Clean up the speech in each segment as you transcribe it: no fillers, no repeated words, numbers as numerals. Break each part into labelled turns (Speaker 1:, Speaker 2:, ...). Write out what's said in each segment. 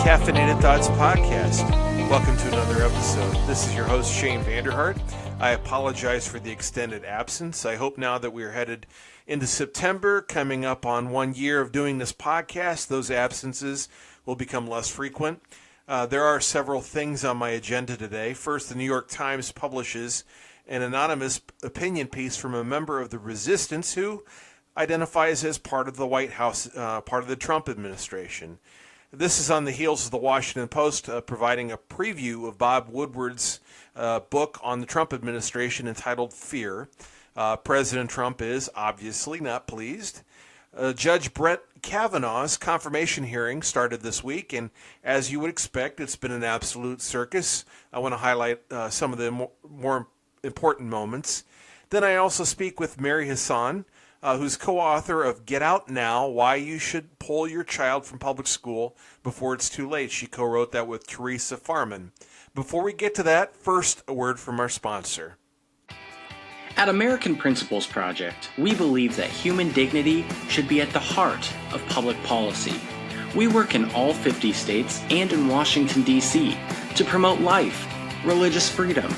Speaker 1: Caffeinated Thoughts Podcast. Welcome to another episode. This is your host, Shane Vander Hart. I apologize for the extended absence. I hope now that we are headed into September, coming up on 1 year of doing this podcast, those absences will become less frequent. There are several things on my agenda today. First, the New York Times publishes an anonymous opinion piece from a member of the resistance who identifies as part of the White House, part of the Trump administration. This is on the heels of the Washington Post providing a preview of Bob Woodward's book on the Trump administration entitled Fear. President Trump is obviously not pleased. Judge Brett Kavanaugh's confirmation hearing started this week, and as you would expect, it's been an absolute circus. I want to highlight some of the more important moments. Then I also speak with Mary Hasson, who's co-author of Get Out Now, Why You Should Pull Your Child from Public School Before It's Too Late. She co-wrote that with Theresa Farman. Before we get to that, first, a word from our sponsor.
Speaker 2: At American Principles Project, we believe that human dignity should be at the heart of public policy. We work in all 50 states and in Washington, D.C. to promote life, religious freedom,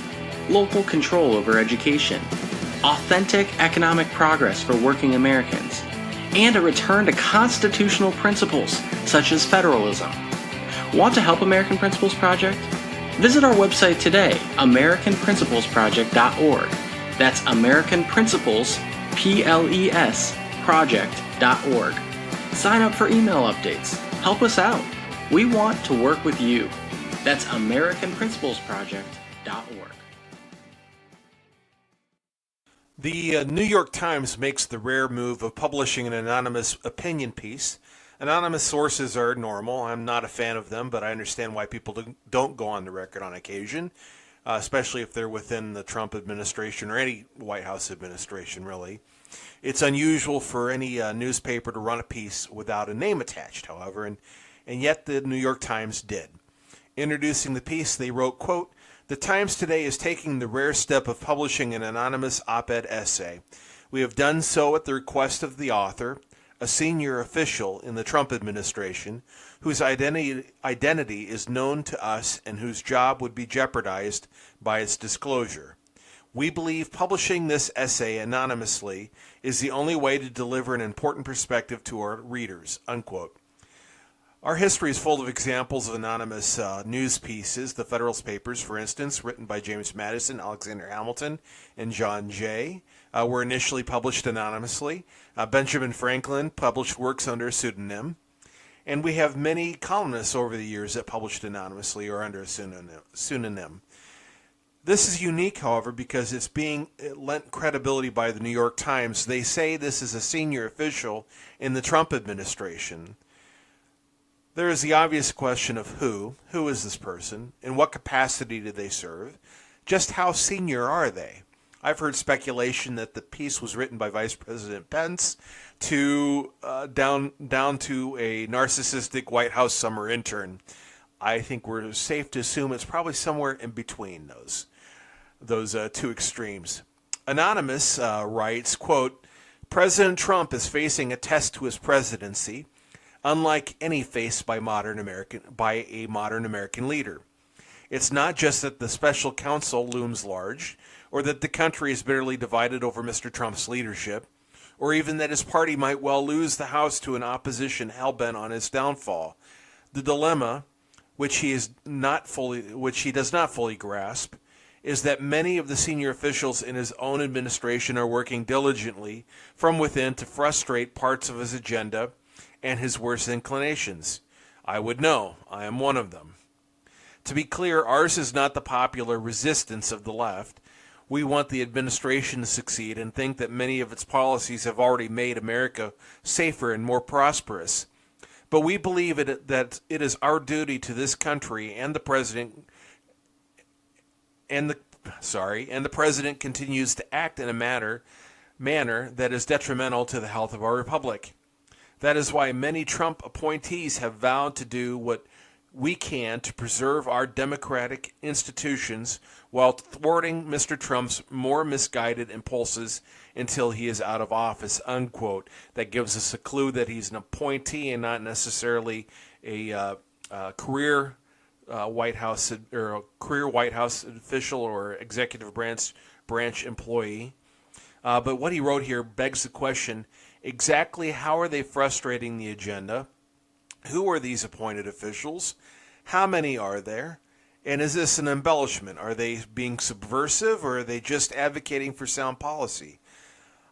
Speaker 2: local control over education, authentic economic progress for working Americans, and a return to constitutional principles such as federalism. Want to help American Principles Project? Visit our website today, AmericanPrinciplesProject.org. That's American Principles, P-L-E-S, project.org. Sign up for email updates. Help us out. We want to work with you. That's AmericanPrinciplesProject.org.
Speaker 1: The New York Times makes the rare move of publishing an anonymous opinion piece. Anonymous sources are normal. I'm not a fan of them, but I understand why people don't go on the record on occasion, especially if they're within the Trump administration or any White House administration, really. It's unusual for any newspaper to run a piece without a name attached, however, and yet the New York Times did. Introducing the piece, they wrote, quote, "The Times today is taking the rare step of publishing an anonymous op-ed essay. We have done so at the request of the author, a senior official in the Trump administration, whose identity is known to us and whose job would be jeopardized by its disclosure. We believe publishing this essay anonymously is the only way to deliver an important perspective to our readers," unquote. Our history is full of examples of anonymous news pieces. The Federalist Papers, for instance, written by James Madison, Alexander Hamilton, and John Jay, were initially published anonymously. Benjamin Franklin published works under a pseudonym. And we have many columnists over the years that published anonymously or under a pseudonym. This is unique, however, because it's being lent credibility by the New York Times. They say this is a senior official in the Trump administration. There is the obvious question of who is this person, in what capacity do they serve, just how senior are they? I've heard speculation that the piece was written by Vice President Pence to down to a narcissistic White House summer intern. I think we're safe to assume it's probably somewhere in between those two extremes. Anonymous writes, quote, "President Trump is facing a test to his presidency, unlike any faced by a modern American leader. It's not just that the special counsel looms large, or that the country is bitterly divided over Mr. Trump's leadership, or even that his party might well lose the House to an opposition hell-bent on his downfall. The dilemma, which he does not fully grasp, is that many of the senior officials in his own administration are working diligently from within to frustrate parts of his agenda and his worst inclinations. I would know. I am one of them. To be clear, ours is not the popular resistance of the left. We want the administration to succeed and think that many of its policies have already made America safer and more prosperous. But we believe that it is our duty to this country and the president the president continues to act in a manner that is detrimental to the health of our republic. That is why many Trump appointees have vowed to do what we can to preserve our democratic institutions while thwarting Mr. Trump's more misguided impulses until he is out of office," unquote. That gives us a clue that he's an appointee and not necessarily a career White House official or executive branch employee. But what he wrote here begs the question, exactly how are they frustrating the agenda? Who are these appointed officials? How many are there? And is this an embellishment? Are they being subversive, or are they just advocating for sound policy?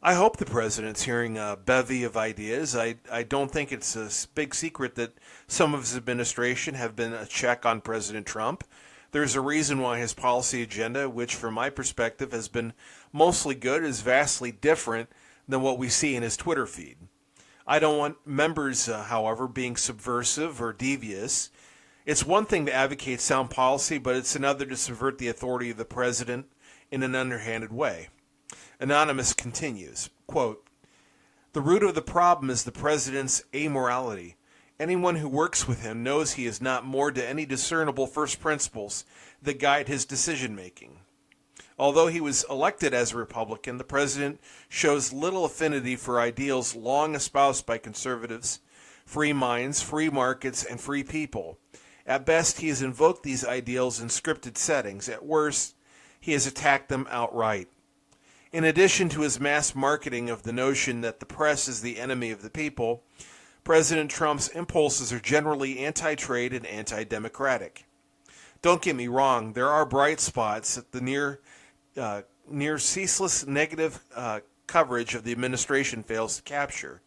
Speaker 1: I hope the president's hearing a bevy of ideas. I don't think it's a big secret that some of his administration have been a check on President Trump. There's a reason why his policy agenda, which from my perspective has been mostly good, is vastly different than what we see in his Twitter feed. I don't want members, however, being subversive or devious. It's one thing to advocate sound policy, but it's another to subvert the authority of the president in an underhanded way. Anonymous continues, quote, "The root of the problem is the president's amorality. Anyone who works with him knows he is not moored to any discernible first principles that guide his decision-making. Although he was elected as a Republican, the president shows little affinity for ideals long espoused by conservatives, free minds, free markets, and free people. At best, he has invoked these ideals in scripted settings. At worst, he has attacked them outright. In addition to his mass marketing of the notion that the press is the enemy of the people, President Trump's impulses are generally anti-trade and anti-democratic. Don't get me wrong, there are bright spots that the near ceaseless negative coverage of the administration fails to capture.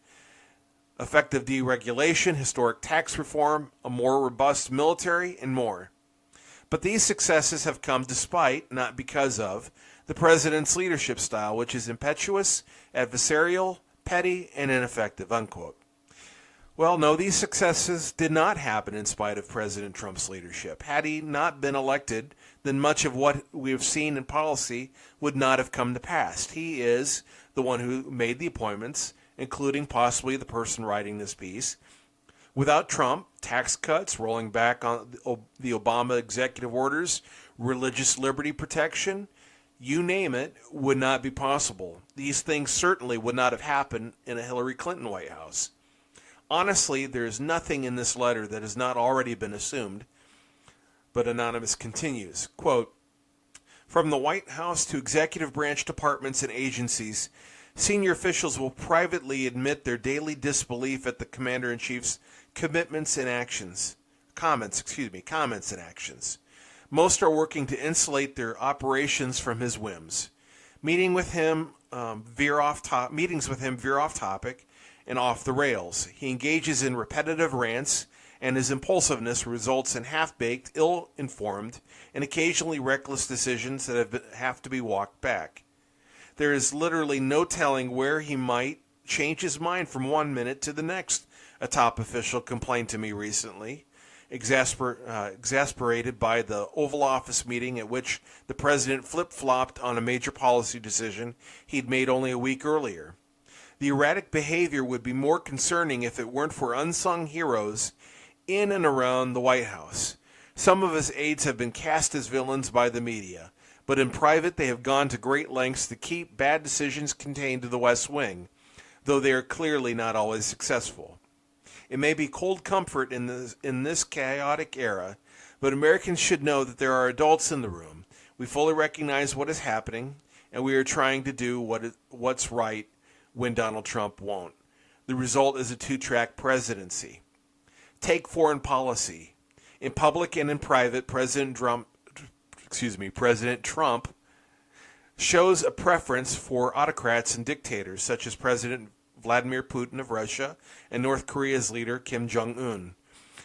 Speaker 1: Effective deregulation, historic tax reform, a more robust military, and more. But these successes have come despite, not because of, the president's leadership style, which is impetuous, adversarial, petty, and ineffective," unquote. Well, no, these successes did not happen in spite of President Trump's leadership. Had he not been elected, then much of what we have seen in policy would not have come to pass. He is the one who made the appointments, including possibly the person writing this piece. Without Trump, tax cuts, rolling back on the Obama executive orders, religious liberty protection, you name it, would not be possible. These things certainly would not have happened in a Hillary Clinton White House. Honestly, there is nothing in this letter that has not already been assumed. But Anonymous continues, quote, "From the White House to executive branch departments and agencies, senior officials will privately admit their daily disbelief at the Commander-in-Chief's comments and actions. Most are working to insulate their operations from his whims. Meetings with him veer off topic and off the rails. He engages in repetitive rants, and his impulsiveness results in half-baked, ill-informed, and occasionally reckless decisions that have to be walked back. There is literally no telling where he might change his mind from one minute to the next," a top official complained to me recently, exasperated by the Oval Office meeting at which the president flip-flopped on a major policy decision he'd made only a week earlier. The erratic behavior would be more concerning if it weren't for unsung heroes in and around the White House. Some of his aides have been cast as villains by the media, but in private they have gone to great lengths to keep bad decisions contained to the West Wing, though they are clearly not always successful. It may be cold comfort in this chaotic era, but Americans should know that there are adults in the room. We fully recognize what is happening, and we are trying to do what's right when Donald Trump won't. The result is a two-track presidency. Take foreign policy. In public and in private, President Trump shows a preference for autocrats and dictators such as President Vladimir Putin of Russia and North Korea's leader Kim Jong-un,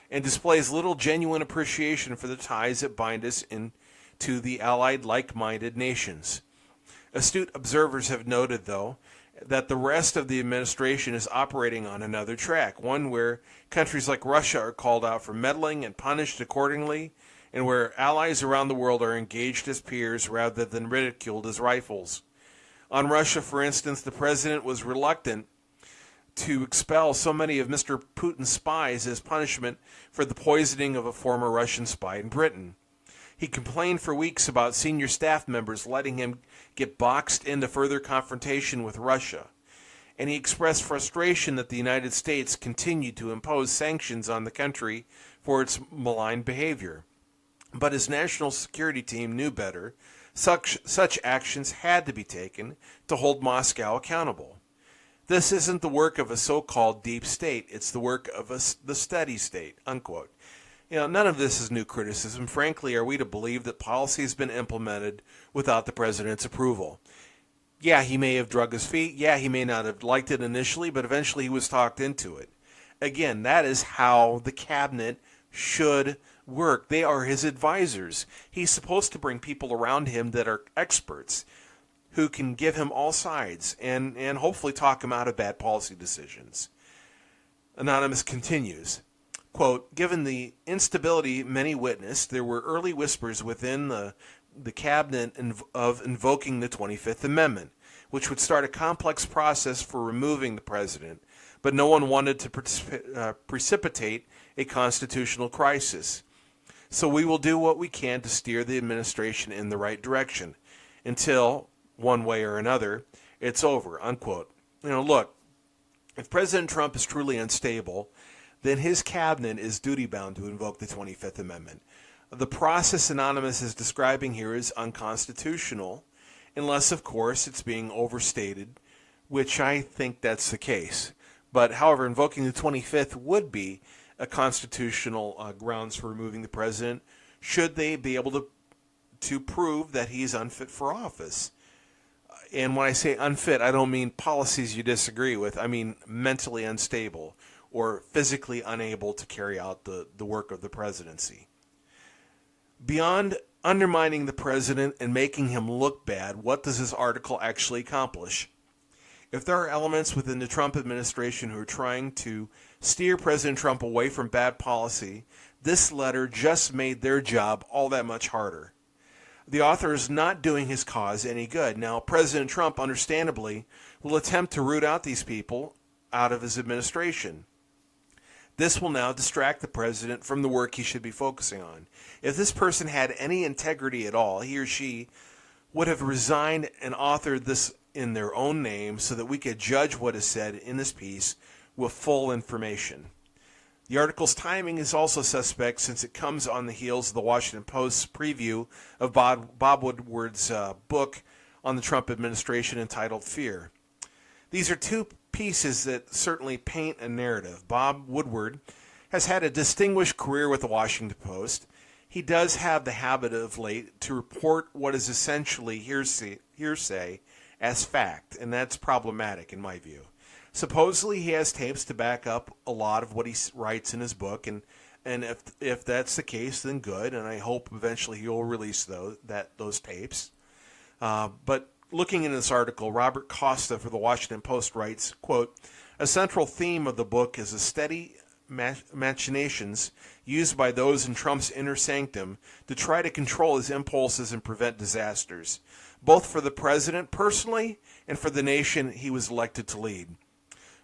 Speaker 1: and displays little genuine appreciation for the ties that bind us into the allied like-minded nations. Astute observers have noted, though, that the rest of the administration is operating on another track, one where countries like Russia are called out for meddling and punished accordingly, and where allies around the world are engaged as peers rather than ridiculed as rivals. On Russia, for instance, the president was reluctant to expel so many of Mr. Putin's spies as punishment for the poisoning of a former Russian spy in Britain. He complained for weeks about senior staff members letting him get boxed into further confrontation with Russia, and he expressed frustration that the United States continued to impose sanctions on the country for its malign behavior. But his national security team knew better. Such actions had to be taken to hold Moscow accountable. This isn't the work of a so-called deep state. It's the work of the steady state, unquote. None of this is new criticism. Frankly, are we to believe that policy has been implemented without the president's approval? Yeah, he may have drug his feet. Yeah, he may not have liked it initially, but eventually he was talked into it. Again, that is how the cabinet should work. They are his advisors. He's supposed to bring people around him that are experts who can give him all sides and hopefully talk him out of bad policy decisions. Anonymous continues, quote, given the instability many witnessed, there were early whispers within the cabinet of invoking the 25th Amendment, which would start a complex process for removing the president, but no one wanted to precipitate a constitutional crisis. So we will do what we can to steer the administration in the right direction until, one way or another, it's over, unquote. Look, if President Trump is truly unstable, then his cabinet is duty-bound to invoke the 25th Amendment. The process Anonymous is describing here is unconstitutional, unless, of course, it's being overstated, which I think that's the case. But, however, invoking the 25th would be a constitutional grounds for removing the president, should they be able to prove that he's unfit for office. And when I say unfit, I don't mean policies you disagree with. I mean mentally unstable or physically unable to carry out the work of the presidency. Beyond undermining the president and making him look bad, what does this article actually accomplish? If there are elements within the Trump administration who are trying to steer President Trump away from bad policy, this letter just made their job all that much harder. The author is not doing his cause any good. Now, President Trump, understandably, will attempt to root out these people out of his administration. This will now distract the president from the work he should be focusing on. If this person had any integrity at all, he or she would have resigned and authored this in their own name so that we could judge what is said in this piece with full information. The article's timing is also suspect since it comes on the heels of the Washington Post's preview of Bob Woodward's book on the Trump administration entitled Fear. These are two pieces that certainly paint a narrative. Bob Woodward has had a distinguished career with the Washington Post. He does have the habit of late to report what is essentially hearsay as fact, and that's problematic in my view. Supposedly he has tapes to back up a lot of what he writes in his book, and if that's the case, then good, and I hope eventually he will release those tapes. But looking in this article, Robert Costa for the Washington Post writes, quote, a central theme of the book is the steady machinations used by those in Trump's inner sanctum to try to control his impulses and prevent disasters, both for the president personally and for the nation he was elected to lead.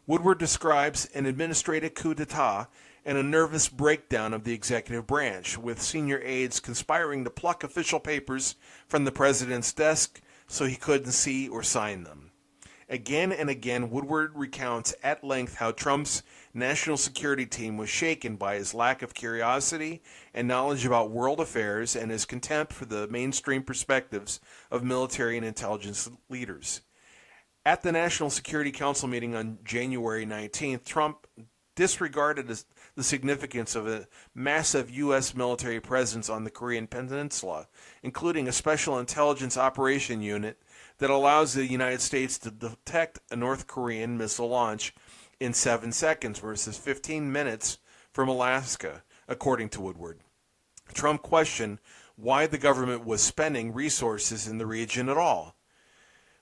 Speaker 1: Woodward describes an administrative coup d'etat and a nervous breakdown of the executive branch, with senior aides conspiring to pluck official papers from the president's desk so he couldn't see or sign them. Again and again, Woodward recounts at length how Trump's national security team was shaken by his lack of curiosity and knowledge about world affairs and his contempt for the mainstream perspectives of military and intelligence leaders. At the National Security Council meeting on January 19th, Trump disregarded the significance of a massive U.S. military presence on the Korean Peninsula, including a special intelligence operation unit that allows the United States to detect a North Korean missile launch in 7 seconds versus 15 minutes from Alaska, according to Woodward. Trump questioned why the government was spending resources in the region at all.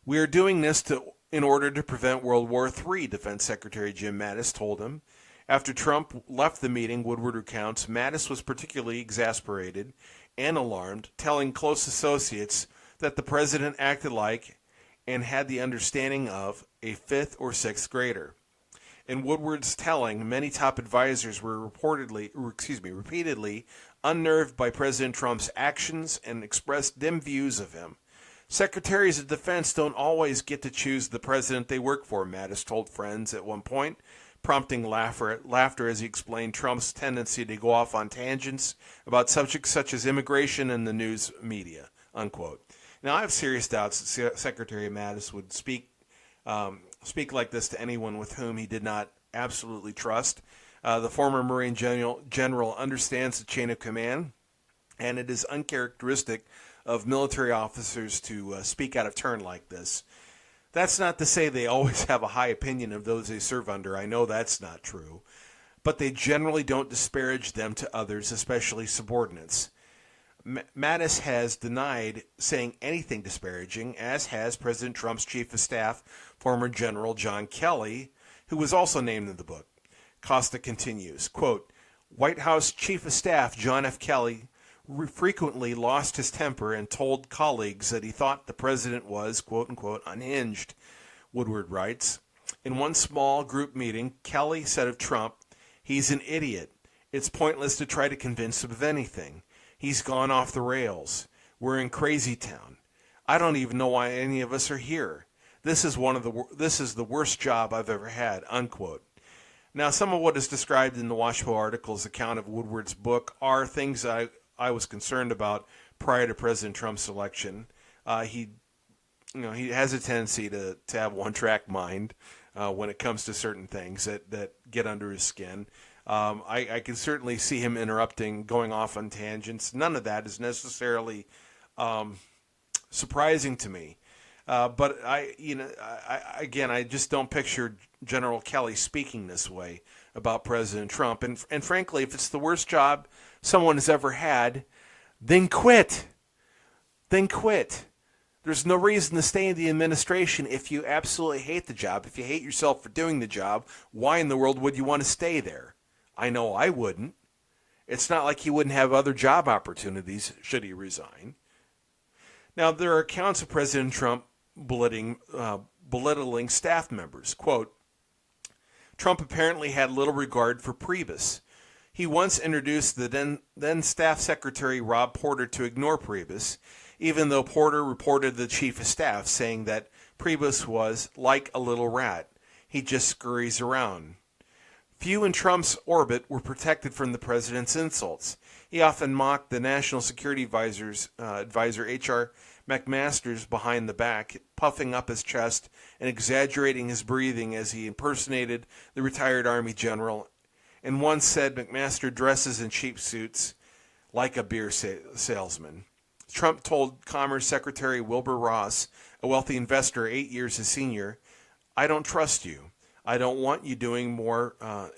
Speaker 1: We are doing this in order to prevent World War III, Defense Secretary Jim Mattis told him. After Trump left the meeting, Woodward recounts, Mattis was particularly exasperated and alarmed, telling close associates that the president acted like and had the understanding of a fifth or sixth grader. In Woodward's telling, many top advisors were repeatedly unnerved by President Trump's actions and expressed dim views of him. Secretaries of Defense don't always get to choose the president they work for, Mattis told friends at one point. prompting laughter as he explained Trump's tendency to go off on tangents about subjects such as immigration and the news media, unquote. Now, I have serious doubts that Secretary Mattis would speak like this to anyone with whom he did not absolutely trust. The former Marine general understands the chain of command, and it is uncharacteristic of military officers to speak out of turn like this. That's not to say they always have a high opinion of those they serve under. I know that's not true. But they generally don't disparage them to others, especially subordinates. Mattis has denied saying anything disparaging, as has President Trump's chief of staff, former General John Kelly, who was also named in the book. Costa continues, quote, White House Chief of Staff John F. Kelly frequently lost his temper and told colleagues that he thought the president was, quote-unquote, unhinged, Woodward writes. In one small group meeting, Kelly said of Trump, he's an idiot. It's pointless to try to convince him of anything. He's gone off the rails. We're in crazy town. I don't even know why any of us are here. This is the worst job I've ever had, unquote. Now, some of what is described in the Washpo article's account of Woodward's book are things I was concerned about prior to President Trump's election. He has a tendency to have one-track mind when it comes to certain things that get under his skin. I can certainly see him interrupting, going off on tangents. None of that is necessarily surprising to me. But I just don't picture General Kelly speaking this way about President Trump. And frankly, if it's the worst job someone has ever had, then quit. Then quit. There's no reason to stay in the administration if you absolutely hate the job. If you hate yourself for doing the job, why in the world would you want to stay there? I know I wouldn't. It's not like he wouldn't have other job opportunities should he resign. Now, there are accounts of President Trump belittling staff members. Quote, Trump apparently had little regard for Priebus. He once introduced the then Staff Secretary Rob Porter to ignore Priebus, even though Porter reported the Chief of Staff, saying that Priebus was like a little rat. He just scurries around. Few in Trump's orbit were protected from the president's insults. He often mocked the National Security Advisor H.R. McMaster's behind the back, puffing up his chest and exaggerating his breathing as he impersonated the retired Army general, and once said McMaster dresses in cheap suits like a beer salesman. Trump told Commerce Secretary Wilbur Ross, a wealthy investor 8 years his senior, I don't trust you. I don't want you doing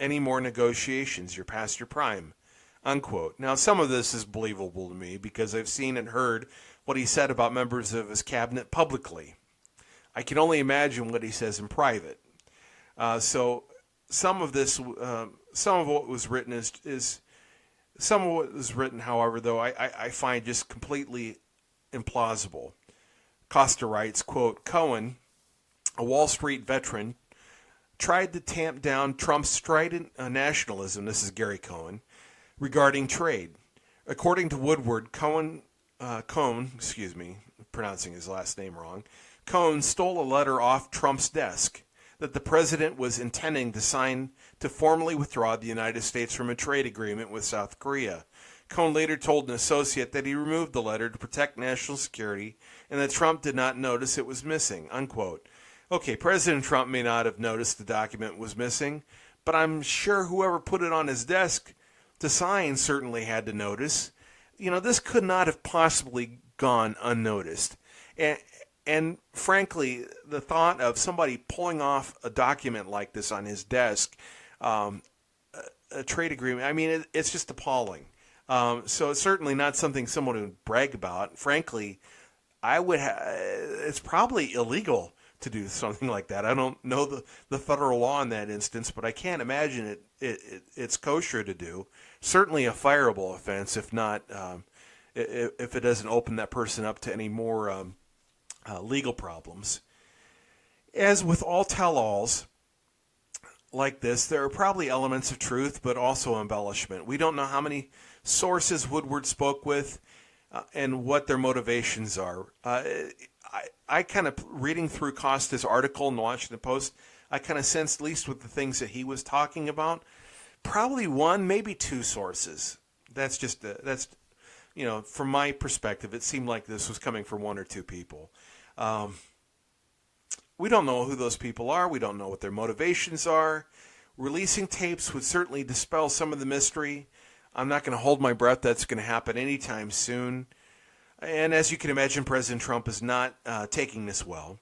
Speaker 1: any more negotiations. You're past your prime, unquote. Now, some of this is believable to me because I've seen and heard what he said about members of his cabinet publicly. I can only imagine what he says in private. So some of what was written some of what was written, however, though, I find just completely implausible. Costa writes, quote, Cohen, a Wall Street veteran, tried to tamp down Trump's strident nationalism, this is Gary Cohen, regarding trade. According to Woodward, Cohen, pronouncing his last name wrong, Cohen stole a letter off Trump's desk that the president was intending to sign to formally withdraw the United States from a trade agreement with South Korea. Cohen later told an associate that he removed the letter to protect national security and that Trump did not notice it was missing, unquote. Okay, President Trump may not have noticed the document was missing, but I'm sure whoever put it on his desk to sign certainly had to notice. This could not have possibly gone unnoticed. And frankly, the thought of somebody pulling off a document like this on his desk, a trade agreement, it's just appalling. So it's certainly not something someone would brag about. Frankly, it's probably illegal to do something like that. I don't know the federal law in that instance, but I can't imagine it's kosher to do. Certainly a fireable offense, if not, if it doesn't open that person up to any more legal problems. As with all tell-alls like this, there are probably elements of truth, but also embellishment. We don't know how many sources Woodward spoke with and what their motivations are. I kind of, reading through Costa's article in the Washington Post, I kind of sensed, at least with the things that he was talking about, probably one, maybe two sources. That's just, from my perspective, it seemed like this was coming from one or two people. We don't know who those people are. We don't know what their motivations are. Releasing tapes would certainly dispel some of the mystery. I'm not going to hold my breath that's going to happen anytime soon. And as you can imagine, President Trump is not taking this well.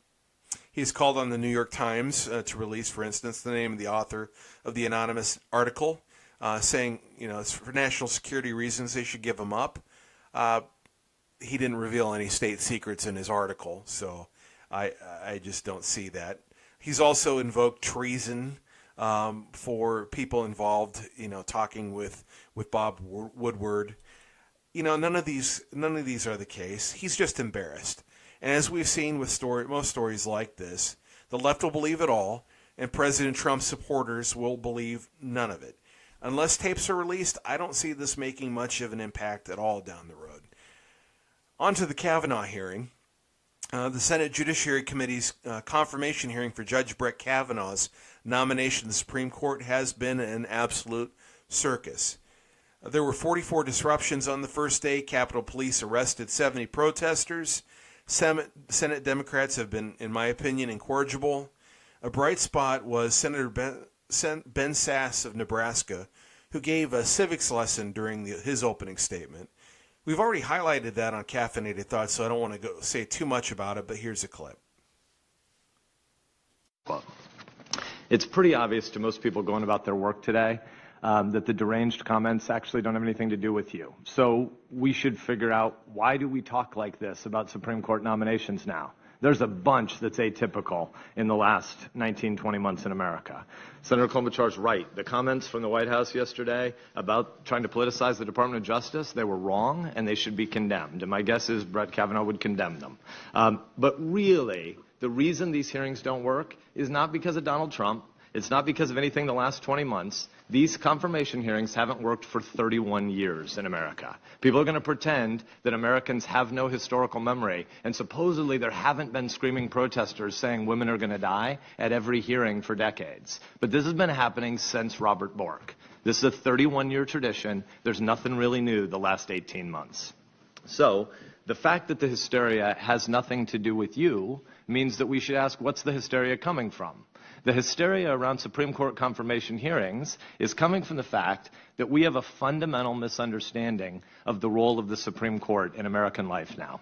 Speaker 1: He's called on the New York Times to release, for instance, the name of the author of the anonymous article, saying, it's for national security reasons they should give him up. He didn't reveal any state secrets in his article, so I just don't see that. He's also invoked treason for people involved, talking with Bob Woodward. None of these are the case. He's just embarrassed. And as we've seen with most stories like this, the left will believe it all, and President Trump's supporters will believe none of it. Unless tapes are released, I don't see this making much of an impact at all down the road. On to the Kavanaugh hearing. The Senate Judiciary Committee's confirmation hearing for Judge Brett Kavanaugh's nomination to the Supreme Court has been an absolute circus. There were 44 disruptions on the first day. Capitol Police arrested 70 protesters. Senate Democrats have been, in my opinion, incorrigible. A bright spot was Senator Ben Sasse of Nebraska, who gave a civics lesson during his opening statement. We've already highlighted that on Caffeinated Thoughts, so I don't want to say too much about it, but here's a clip.
Speaker 3: Well, it's pretty obvious to most people going about their work today that the deranged comments actually don't have anything to do with you. So we should figure out, why do we talk like this about Supreme Court nominations now? There's a bunch that's atypical in the last 19, 20 months in America. Senator Klobuchar's right. The comments from the White House yesterday about trying to politicize the Department of Justice, they were wrong and they should be condemned. And my guess is Brett Kavanaugh would condemn them. But really, the reason these hearings don't work is not because of Donald Trump. It's not because of anything the last 20 months. These confirmation hearings haven't worked for 31 years in America. People are going to pretend that Americans have no historical memory, and supposedly there haven't been screaming protesters saying women are going to die at every hearing for decades. But this has been happening since Robert Bork. This is a 31-year tradition. There's nothing really new the last 18 months. So the fact that the hysteria has nothing to do with you means that we should ask, what's the hysteria coming from? The hysteria around Supreme Court confirmation hearings is coming from the fact that we have a fundamental misunderstanding of the role of the Supreme Court in American life now.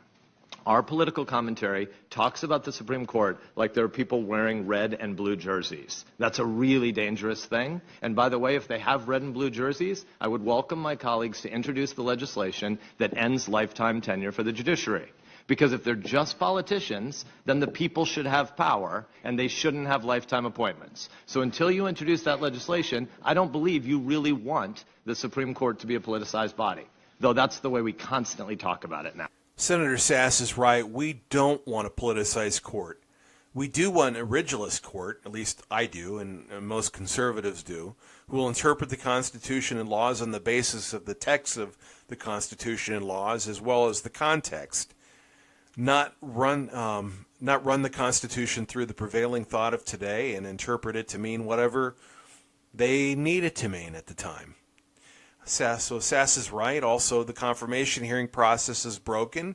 Speaker 3: Our political commentary talks about the Supreme Court like there are people wearing red and blue jerseys. That's a really dangerous thing. And by the way, if they have red and blue jerseys, I would welcome my colleagues to introduce the legislation that ends lifetime tenure for the judiciary. Because if they're just politicians, then the people should have power, and they shouldn't have lifetime appointments. So until you introduce that legislation, I don't believe you really want the Supreme Court to be a politicized body, though that's the way we constantly talk about it now.
Speaker 1: Senator Sasse is right. We don't want a politicized court. We do want a originalist court, at least I do, and most conservatives do, who will interpret the Constitution and laws on the basis of the text of the Constitution and laws, as well as the context. Not run the Constitution through the prevailing thought of today and interpret it to mean whatever they need it to mean at the time. So Sasse is right. Also, the confirmation hearing process is broken,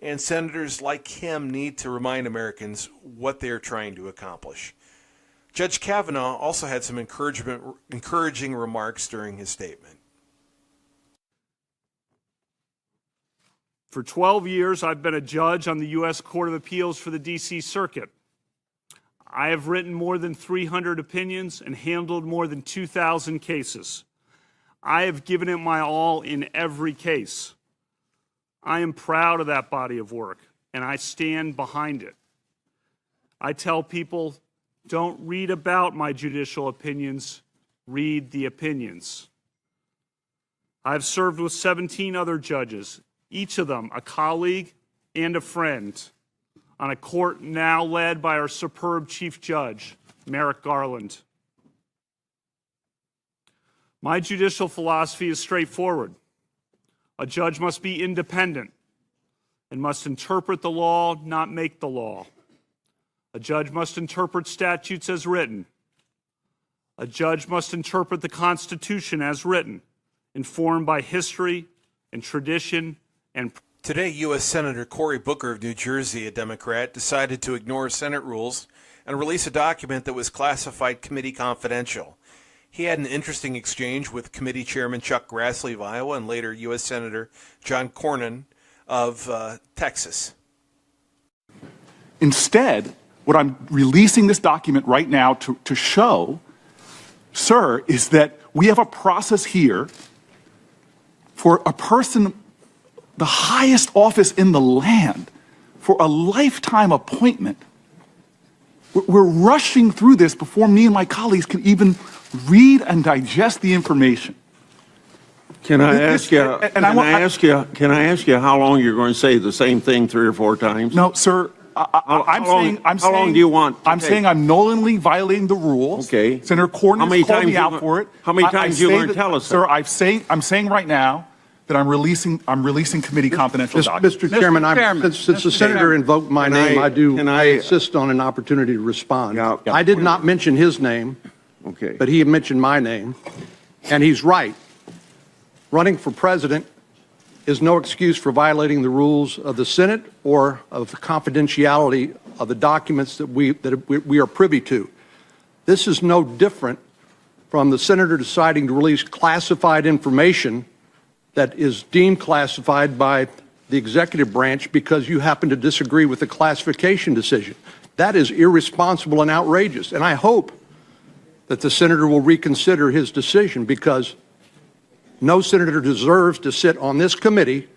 Speaker 1: and senators like him need to remind Americans what they are trying to accomplish. Judge Kavanaugh also had some encouraging remarks during his statement.
Speaker 4: For 12 years, I've been a judge on the U.S. Court of Appeals for the D.C. Circuit. I have written more than 300 opinions and handled more than 2,000 cases. I have given it my all in every case. I am proud of that body of work, and I stand behind it. I tell people, don't read about my judicial opinions, read the opinions. I've served with 17 other judges, each of them a colleague and a friend, on a court now led by our superb Chief Judge, Merrick Garland. My judicial philosophy is straightforward. A judge must be independent and must interpret the law, not make the law. A judge must interpret statutes as written A judge must interpret the Constitution as written, informed by history and tradition and...
Speaker 1: Today, U.S. Senator Cory Booker of New Jersey, a Democrat, decided to ignore Senate rules and release a document that was classified committee confidential. He had an interesting exchange with Committee Chairman Chuck Grassley of Iowa and later U.S. Senator John Cornyn of Texas.
Speaker 5: Instead, what I'm releasing this document right now to show, sir, is that we have a process here for a person, the highest office in the land, for a lifetime appointment. We're rushing through this before me and my colleagues can even read and digest the information.
Speaker 6: Can I ask you how long you're going to say the same thing 3 or 4 times?
Speaker 5: No, sir. How long do you want? I'm saying I'm knowingly violating the rules.
Speaker 6: Okay.
Speaker 5: Senator Cornyn called me out for it.
Speaker 6: How many times are you going to tell us
Speaker 5: sir,
Speaker 6: that?
Speaker 5: Sir, I'm saying right now that I'm releasing committee confidential documents.
Speaker 7: Mr. Chairman, since the senator invoked my name, I insist on an opportunity to respond.
Speaker 6: Yeah.
Speaker 7: I did not mention his name,
Speaker 6: Okay.
Speaker 7: but he mentioned my name, and he's right. Running for president is no excuse for violating the rules of the Senate or of the confidentiality of the documents that we are privy to. This is no different from the senator deciding to release classified information that is deemed classified by the executive branch because you happen to disagree with the classification decision. That is irresponsible and outrageous, and I hope that the senator will reconsider his decision, because no senator deserves to sit on this committee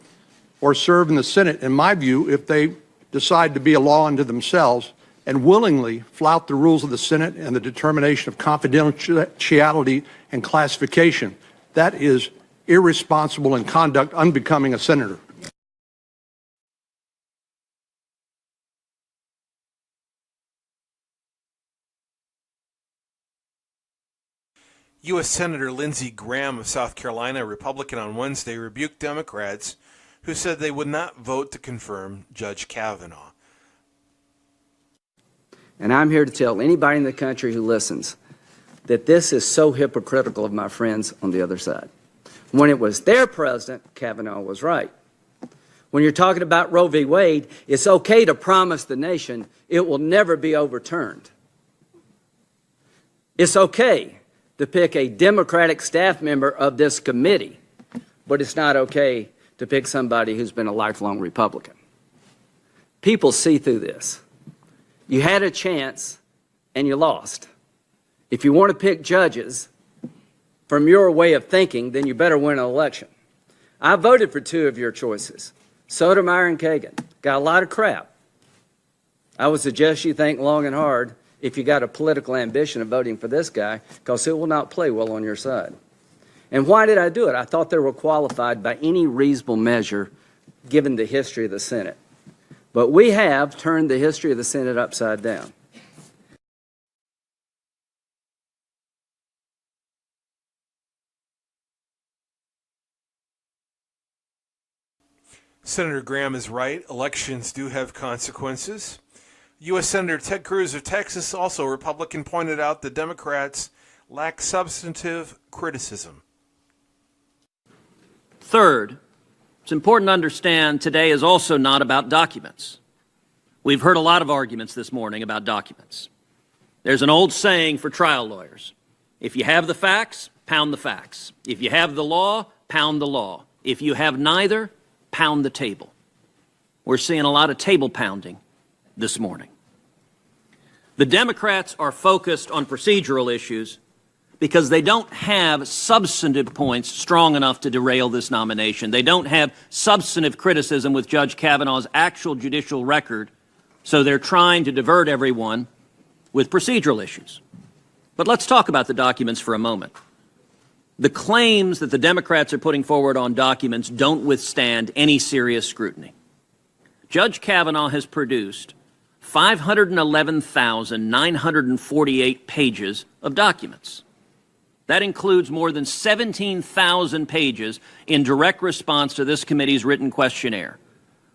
Speaker 7: or serve in the Senate, in my view, if they decide to be a law unto themselves and willingly flout the rules of the Senate and the determination of confidentiality and classification. That is irresponsible and conduct unbecoming a senator.
Speaker 1: U.S. Senator Lindsey Graham of South Carolina, a Republican, on Wednesday rebuked Democrats who said they would not vote to confirm Judge Kavanaugh.
Speaker 8: And I'm here to tell anybody in the country who listens that this is so hypocritical of my friends on the other side. When it was their president, Kavanaugh was right. When you're talking about Roe v. Wade, it's okay to promise the nation it will never be overturned. It's okay to pick a Democratic staff member of this committee, but it's not okay to pick somebody who's been a lifelong Republican. People see through this. You had a chance and you lost. If you want to pick judges from your way of thinking, then you better win an election. I voted for 2 of your choices, Sotomayor and Kagan. Got a lot of crap. I would suggest you think long and hard if you got a political ambition of voting for this guy, because it will not play well on your side. And why did I do it? I thought they were qualified by any reasonable measure given the history of the Senate. But we have turned the history of the Senate upside down.
Speaker 1: Senator Graham is right. Elections do have consequences. U.S. Senator Ted Cruz of Texas, also a Republican, pointed out the Democrats lack substantive criticism.
Speaker 9: Third, it's important to understand today is also not about documents. We've heard a lot of arguments this morning about documents. There's an old saying for trial lawyers: if you have the facts, pound the facts. If you have the law, pound the law. If you have neither, pound the table. We're seeing a lot of table pounding this morning. The Democrats are focused on procedural issues because they don't have substantive points strong enough to derail this nomination. They don't have substantive criticism with Judge Kavanaugh's actual judicial record, so they're trying to divert everyone with procedural issues. But let's talk about the documents for a moment. The claims that the Democrats are putting forward on documents don't withstand any serious scrutiny. Judge Kavanaugh has produced 511,948 pages of documents. That includes more than 17,000 pages in direct response to this committee's written questionnaire,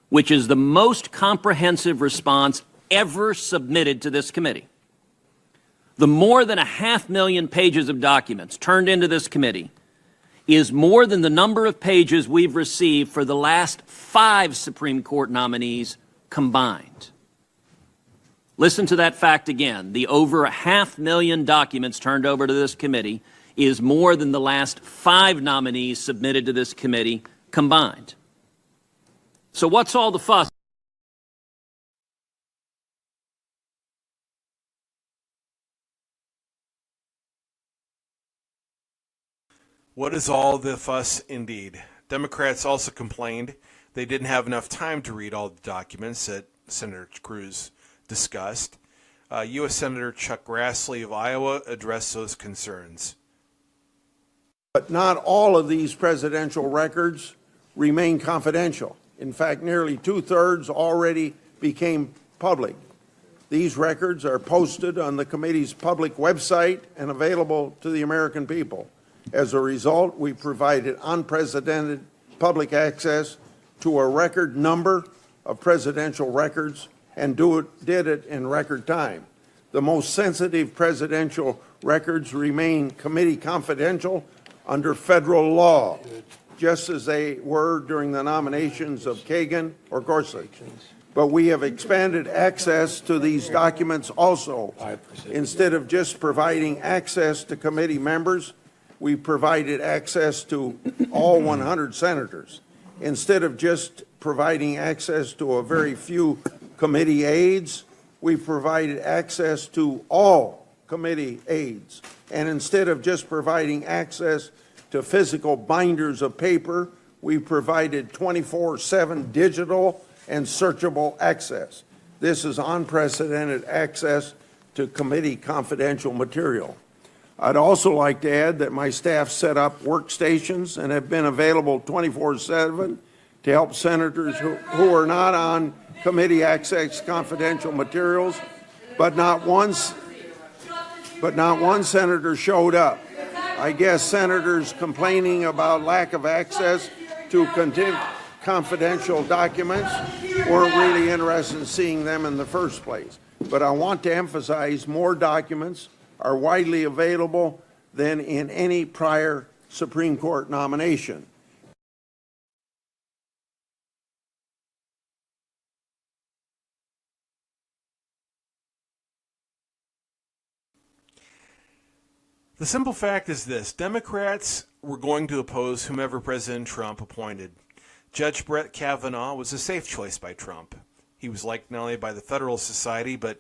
Speaker 9: which is the most comprehensive response ever submitted to this committee. The more than 500,000 pages of documents turned into this committee is more than the number of pages we've received for the last 5 Supreme Court nominees combined. Listen to that fact again. The over 500,000 documents turned over to this committee is more than the last 5 nominees submitted to this committee combined. So what's all the fuss?
Speaker 1: What is all the fuss indeed? Democrats also complained they didn't have enough time to read all the documents that Senator Cruz discussed. U.S. Senator Chuck Grassley of Iowa addressed those concerns.
Speaker 6: But not all of these presidential records remain confidential. In fact, nearly 2/3 already became public. These records are posted on the committee's public website and available to the American people. As a result, we provided unprecedented public access to a record number of presidential records and did it in record time. The most sensitive presidential records remain committee confidential under federal law, just as they were during the nominations of Kagan or Gorsuch. But we have expanded access to these documents also. Instead of just providing access to committee members, we provided access to all 100 senators. Instead of just providing access to a very few committee aides, we provided access to all committee aides. And instead of just providing access to physical binders of paper, we provided 24/7 digital and searchable access. This is unprecedented access to committee confidential material. I'd also like to add that my staff set up workstations and have been available 24/7 to help senators who are not on committee access confidential materials, but not one senator showed up. I guess senators complaining about lack of access to confidential documents weren't really interested in seeing them in the first place. But I want to emphasize more documents are widely available than in any prior Supreme Court nomination.
Speaker 1: The simple fact is this: Democrats were going to oppose whomever President Trump appointed. Judge Brett Kavanaugh was a safe choice by Trump. He was liked not only by the Federalist Society, but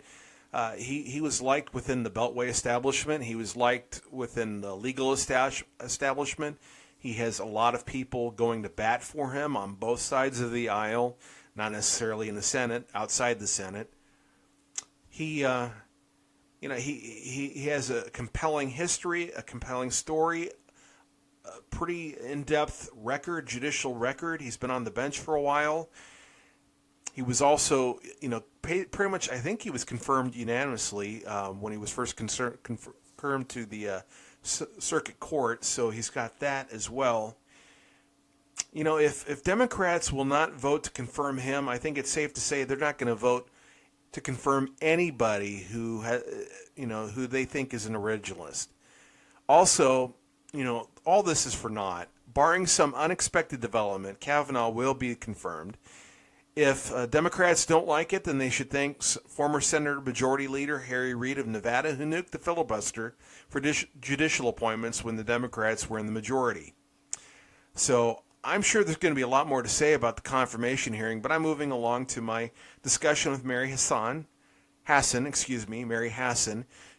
Speaker 1: he was liked within the Beltway establishment. He was liked within the legal establishment. He has a lot of people going to bat for him on both sides of the aisle, not necessarily in the Senate, outside the Senate. He has a compelling history, a compelling story, a pretty in-depth record, judicial record. He's been on the bench for a while. He was also, pretty much, I think he was confirmed unanimously when he was first confirmed to the circuit court, so he's got that as well. If Democrats will not vote to confirm him, I think it's safe to say they're not going to vote to confirm anybody who they think is an originalist. Also, all this is for naught. Barring some unexpected development, Kavanaugh will be confirmed. If Democrats don't like it, then they should thank former Senator Majority Leader Harry Reid of Nevada, who nuked the filibuster for judicial appointments when the Democrats were in the majority. So I'm sure there's going to be a lot more to say about the confirmation hearing, but I'm moving along to my discussion with Mary Hasson,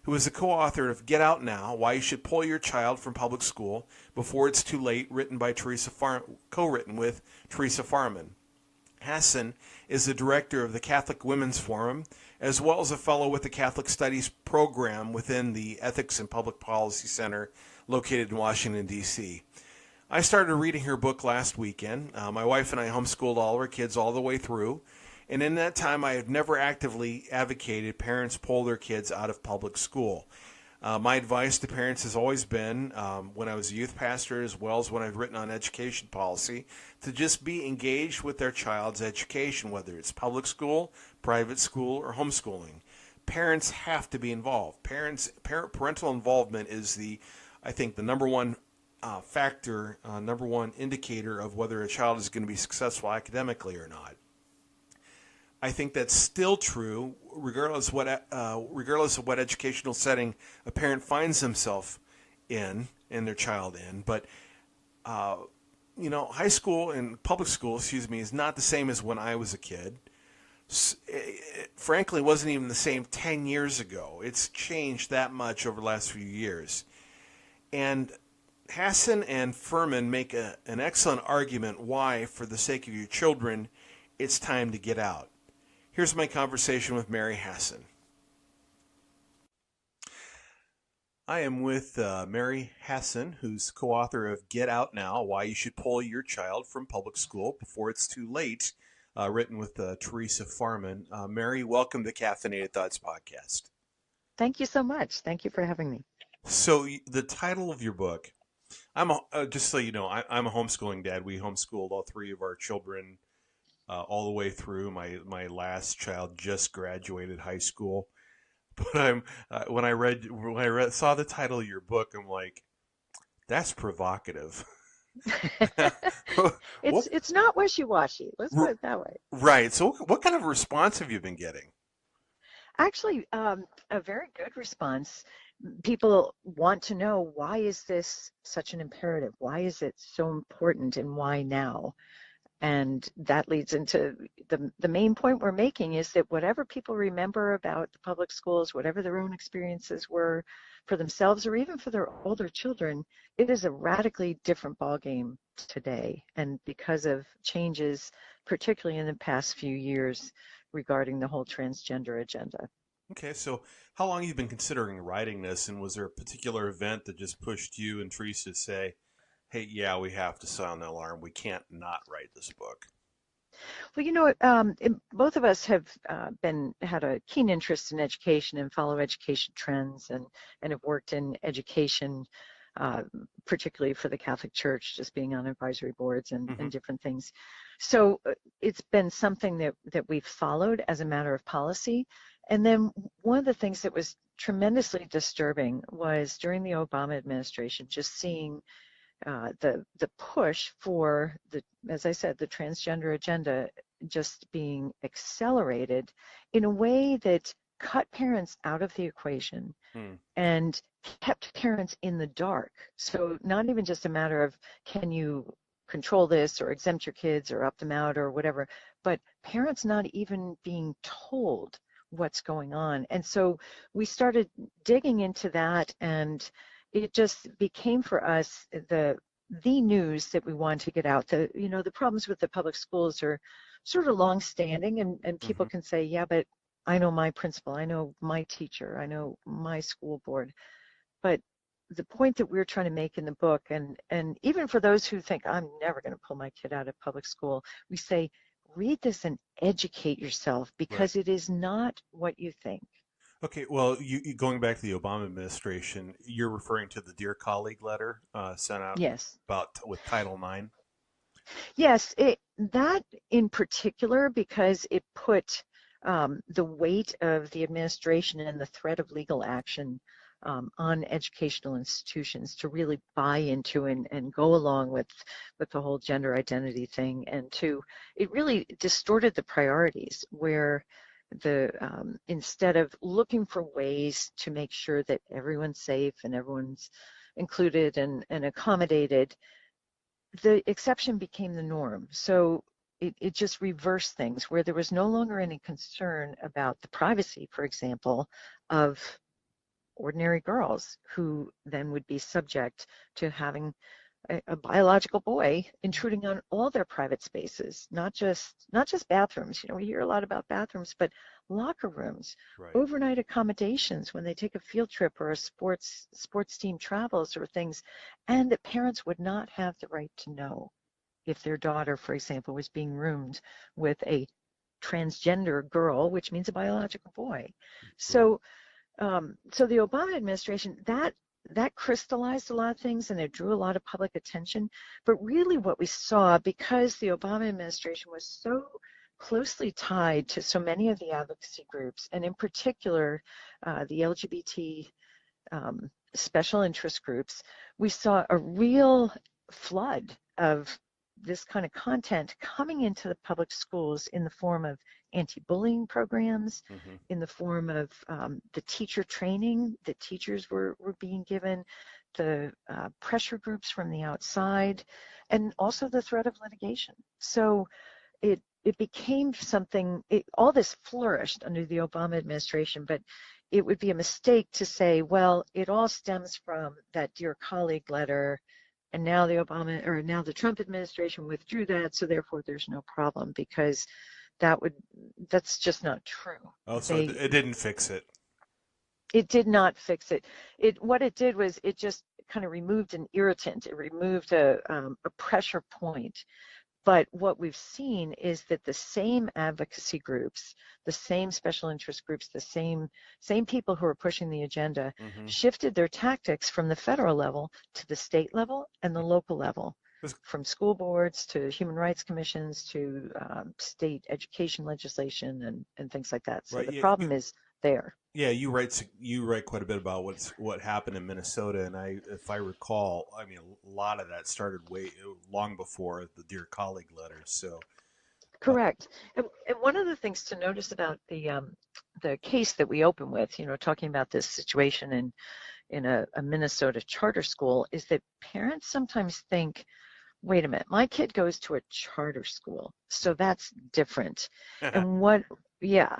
Speaker 1: who is the co-author of Get Out Now, Why You Should Pull Your Child from Public School Before It's Too Late, co-written with Theresa Farman. Hasson is the director of the Catholic Women's Forum, as well as a fellow with the Catholic Studies program within the Ethics and Public Policy Center located in Washington, D.C. I started reading her book last weekend. My wife and I homeschooled all of our kids all the way through, and in that time I have never actively advocated parents pull their kids out of public school. My advice to parents has always been, when I was a youth pastor as well as when I've written on education policy, to just be engaged with their child's education, whether it's public school, private school, or homeschooling. parents have to be involved. Parental involvement is I think the number one factor, number one indicator of whether a child is going to be successful academically or not. I think that's still true, regardless of what educational setting a parent finds himself in and their child in. But high school and public school, is not the same as when I was a kid. It frankly wasn't even the same 10 years ago. It's changed that much over the last few years. And Hasson and Farman make an excellent argument why, for the sake of your children, it's time to get out. Here's my conversation with Mary Hasson. I am with Mary Hasson, who's co-author of Get Out Now, Why You Should Pull Your Child from Public School Before It's Too Late, written with Theresa Farman. Mary, welcome to Caffeinated Thoughts Podcast.
Speaker 10: Thank you so much. Thank you for having me.
Speaker 1: So the title of your book, just so you know, I'm a homeschooling dad. We homeschooled all three of our children all the way through. My last child just graduated high school. But when I saw the title of your book, I'm like, that's provocative.
Speaker 10: It's not wishy-washy. Let's put it that way.
Speaker 1: Right. So what kind of response have you been getting?
Speaker 10: Actually, a very good response. People want to know, why is this such an imperative? Why is it so important, and why now? And that leads into the main point we're making, is that whatever people remember about the public schools, whatever their own experiences were for themselves or even for their older children, it is a radically different ballgame today. And because of changes, particularly in the past few years, regarding the whole transgender agenda.
Speaker 1: Okay, so how long have you been considering writing this, and was there a particular event that just pushed you and Theresa to say, hey, yeah, we have to sound the alarm. We can't not write this book?
Speaker 10: Well, both of us have had a keen interest in education and follow education trends, and have worked in education, particularly for the Catholic Church, just being on advisory boards and different things. So it's been something that we've followed as a matter of policy. And then one of the things that was tremendously disturbing was during the Obama administration, just seeing the push for as I said, the transgender agenda just being accelerated in a way that cut parents out of the equation and kept parents in the dark. So not even just a matter of, can you control this or exempt your kids or opt them out or whatever, but parents not even being told what's going on. And so we started digging into that, and it just became for us the news that we wanted to get out. The problems with the public schools are sort of long-standing, and people can say, yeah, but I know my principal, I know my teacher, I know my school board. But the point that we're trying to make in the book, and even for those who think, I'm never going to pull my kid out of public school, we say, read this and educate yourself, because it is not what you think.
Speaker 1: Okay, well, you going back to the Obama administration, you're referring to the Dear Colleague letter sent out with Title IX?
Speaker 10: Yes, that in particular, because it put the weight of the administration and the threat of legal action on educational institutions to really buy into and go along with the whole gender identity thing, and it really distorted the priorities, where instead of looking for ways to make sure that everyone's safe and everyone's included and accommodated, the exception became the norm. So it just reversed things, where there was no longer any concern about the privacy, for example, of ordinary girls, who then would be subject to having a biological boy intruding on all their private spaces, not just bathrooms. We hear a lot about bathrooms, but locker rooms, overnight accommodations when they take a field trip or a sports team travels or things, and that parents would not have the right to know if their daughter, for example, was being roomed with a transgender girl, which means a biological boy. So the Obama administration, that crystallized a lot of things, and it drew a lot of public attention. But really what we saw, because the Obama administration was so closely tied to so many of the advocacy groups, and in particular, the LGBT special interest groups. We saw a real flood of this kind of content coming into the public schools in the form of anti-bullying programs, in the form of the teacher training that teachers were being given, the pressure groups from the outside, and also the threat of litigation. So it became something, all this flourished under the Obama administration, but it would be a mistake to say, well, it all stems from that Dear Colleague letter, and now the Trump administration withdrew that, so therefore there's no problem, because that's just not true.
Speaker 1: Oh, so it didn't fix it.
Speaker 10: It did not fix it. What it did was it just kind of removed an irritant. It removed a pressure point. But what we've seen is that the same advocacy groups, the same special interest groups, the same people who are pushing the agenda shifted their tactics from the federal level to the state level and the local level, from school boards to human rights commissions to state education legislation and things like that. So
Speaker 1: right,
Speaker 10: the problem is there.
Speaker 1: Yeah, you write quite a bit about what happened in Minnesota, and if I recall, I mean, a lot of that started way long before the Dear Colleague letter. So,
Speaker 10: correct. And one of the things to notice about the case that we open with, talking about this situation in a Minnesota charter school, is that parents sometimes think, wait a minute, my kid goes to a charter school, so that's different. And yeah,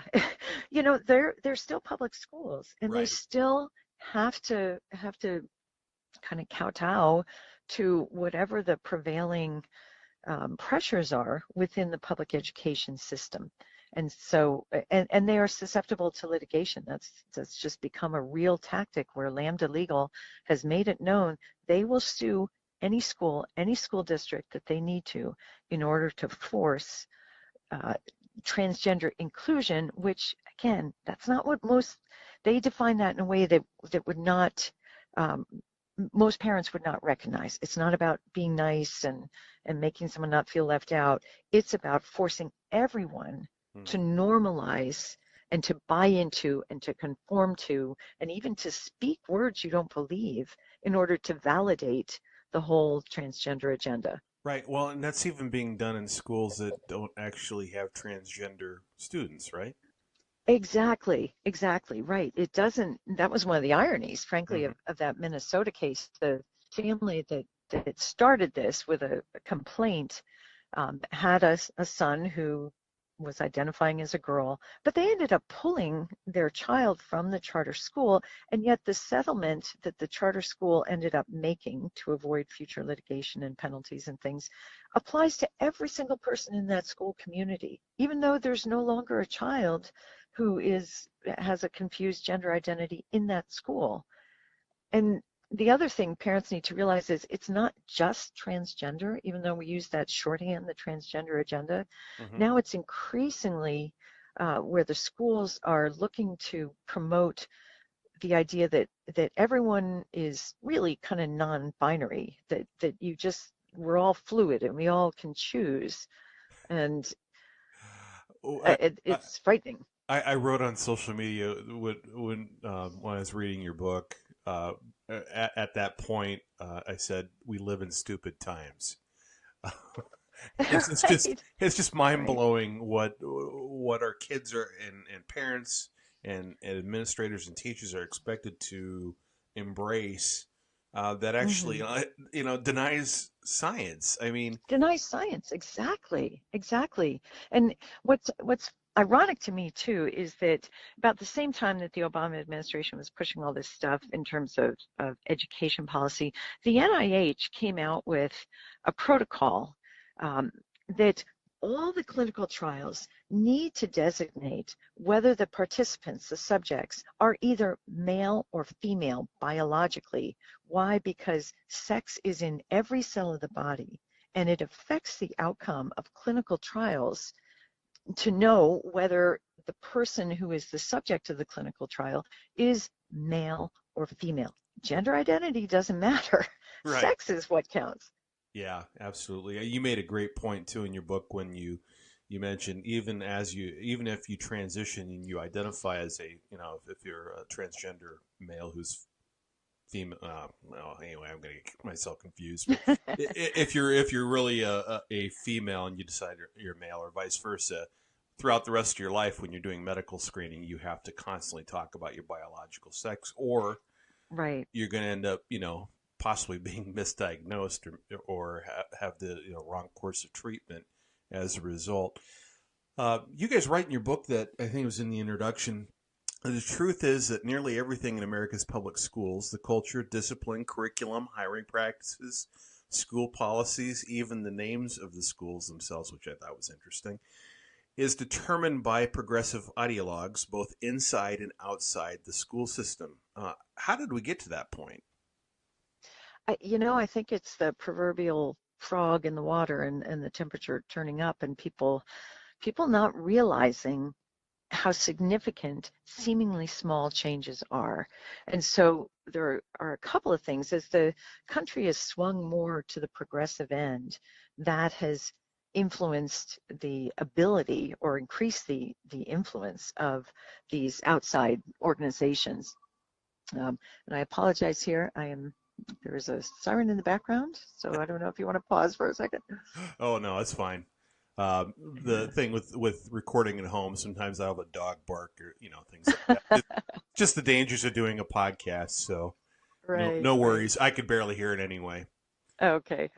Speaker 10: they're still public schools, and they still have to kind of kowtow to whatever the prevailing pressures are within the public education system. And so, and they are susceptible to litigation. That's just become a real tactic where Lambda Legal has made it known they will sue any school district that they need to in order to force transgender inclusion, which again, that's not what they define that in a way that would not, most parents would not recognize. It's not about being nice and making someone not feel left out. It's about forcing everyone to normalize and to buy into and to conform to, and even to speak words you don't believe in order to validate the whole transgender agenda.
Speaker 1: Right. Well, and that's even being done in schools that don't actually have transgender students, right?
Speaker 10: Exactly. Right. It doesn't. That was one of the ironies, frankly, of that Minnesota case. The family that started this with a complaint had a son who was identifying as a girl, but they ended up pulling their child from the charter school, and yet the settlement that the charter school ended up making to avoid future litigation and penalties and things applies to every single person in that school community, even though there's no longer a child who has a confused gender identity in that school. And the other thing parents need to realize is it's not just transgender, even though we use that shorthand, the transgender agenda. Now it's increasingly where the schools are looking to promote the idea that everyone is really kind of non-binary, that we're all fluid and we all can choose. And it's frightening.
Speaker 1: I wrote on social media when I was reading your book, at that point, I said, "We live in stupid times." It's just mind blowing what our kids are and parents and administrators and teachers are expected to embrace. That actually, denies science. I mean,
Speaker 10: denies science. Exactly. And what's ironic to me too is that about the same time that the Obama administration was pushing all this stuff in terms of education policy, the NIH came out with a protocol that all the clinical trials need to designate whether the participants, the subjects, are either male or female biologically. Why? Because sex is in every cell of the body, and it affects the outcome of clinical trials to know whether the person who is the subject of the clinical trial is male or female. Gender identity doesn't matter.
Speaker 1: Right.
Speaker 10: Sex is what counts.
Speaker 1: Yeah, absolutely. You made a great point too in your book when you you mentioned even if you transition and you identify as a, if you're a transgender male who's female, well, anyway, I'm going to get myself confused. But if you're really a female and you decide you're male or vice versa, throughout the rest of your life when you're doing medical screening, you have to constantly talk about your biological sex, or
Speaker 10: right,
Speaker 1: you're going to end up, possibly being misdiagnosed or have the wrong course of treatment as a result. You guys write in your book that, I think it was in the introduction, the truth is that nearly everything in America's public schools, the culture, discipline, curriculum, hiring practices, school policies, even the names of the schools themselves, which I thought was interesting, is determined by progressive ideologues, both inside and outside the school system. How did we get to that point?
Speaker 10: I think it's the proverbial frog in the water and the temperature turning up, and people not realizing how significant seemingly small changes are. And so there are a couple of things. As the country has swung more to the progressive end, that has influenced the ability or increased the influence of these outside organizations. And I apologize here. There is a siren in the background, so I don't know if you want to pause for a second.
Speaker 1: Oh, no, it's fine. The thing with recording at home, sometimes I'll have a dog bark or, things like that. Just the dangers of doing a podcast, so
Speaker 10: right,
Speaker 1: no worries. Right. I could barely hear it anyway.
Speaker 10: Okay.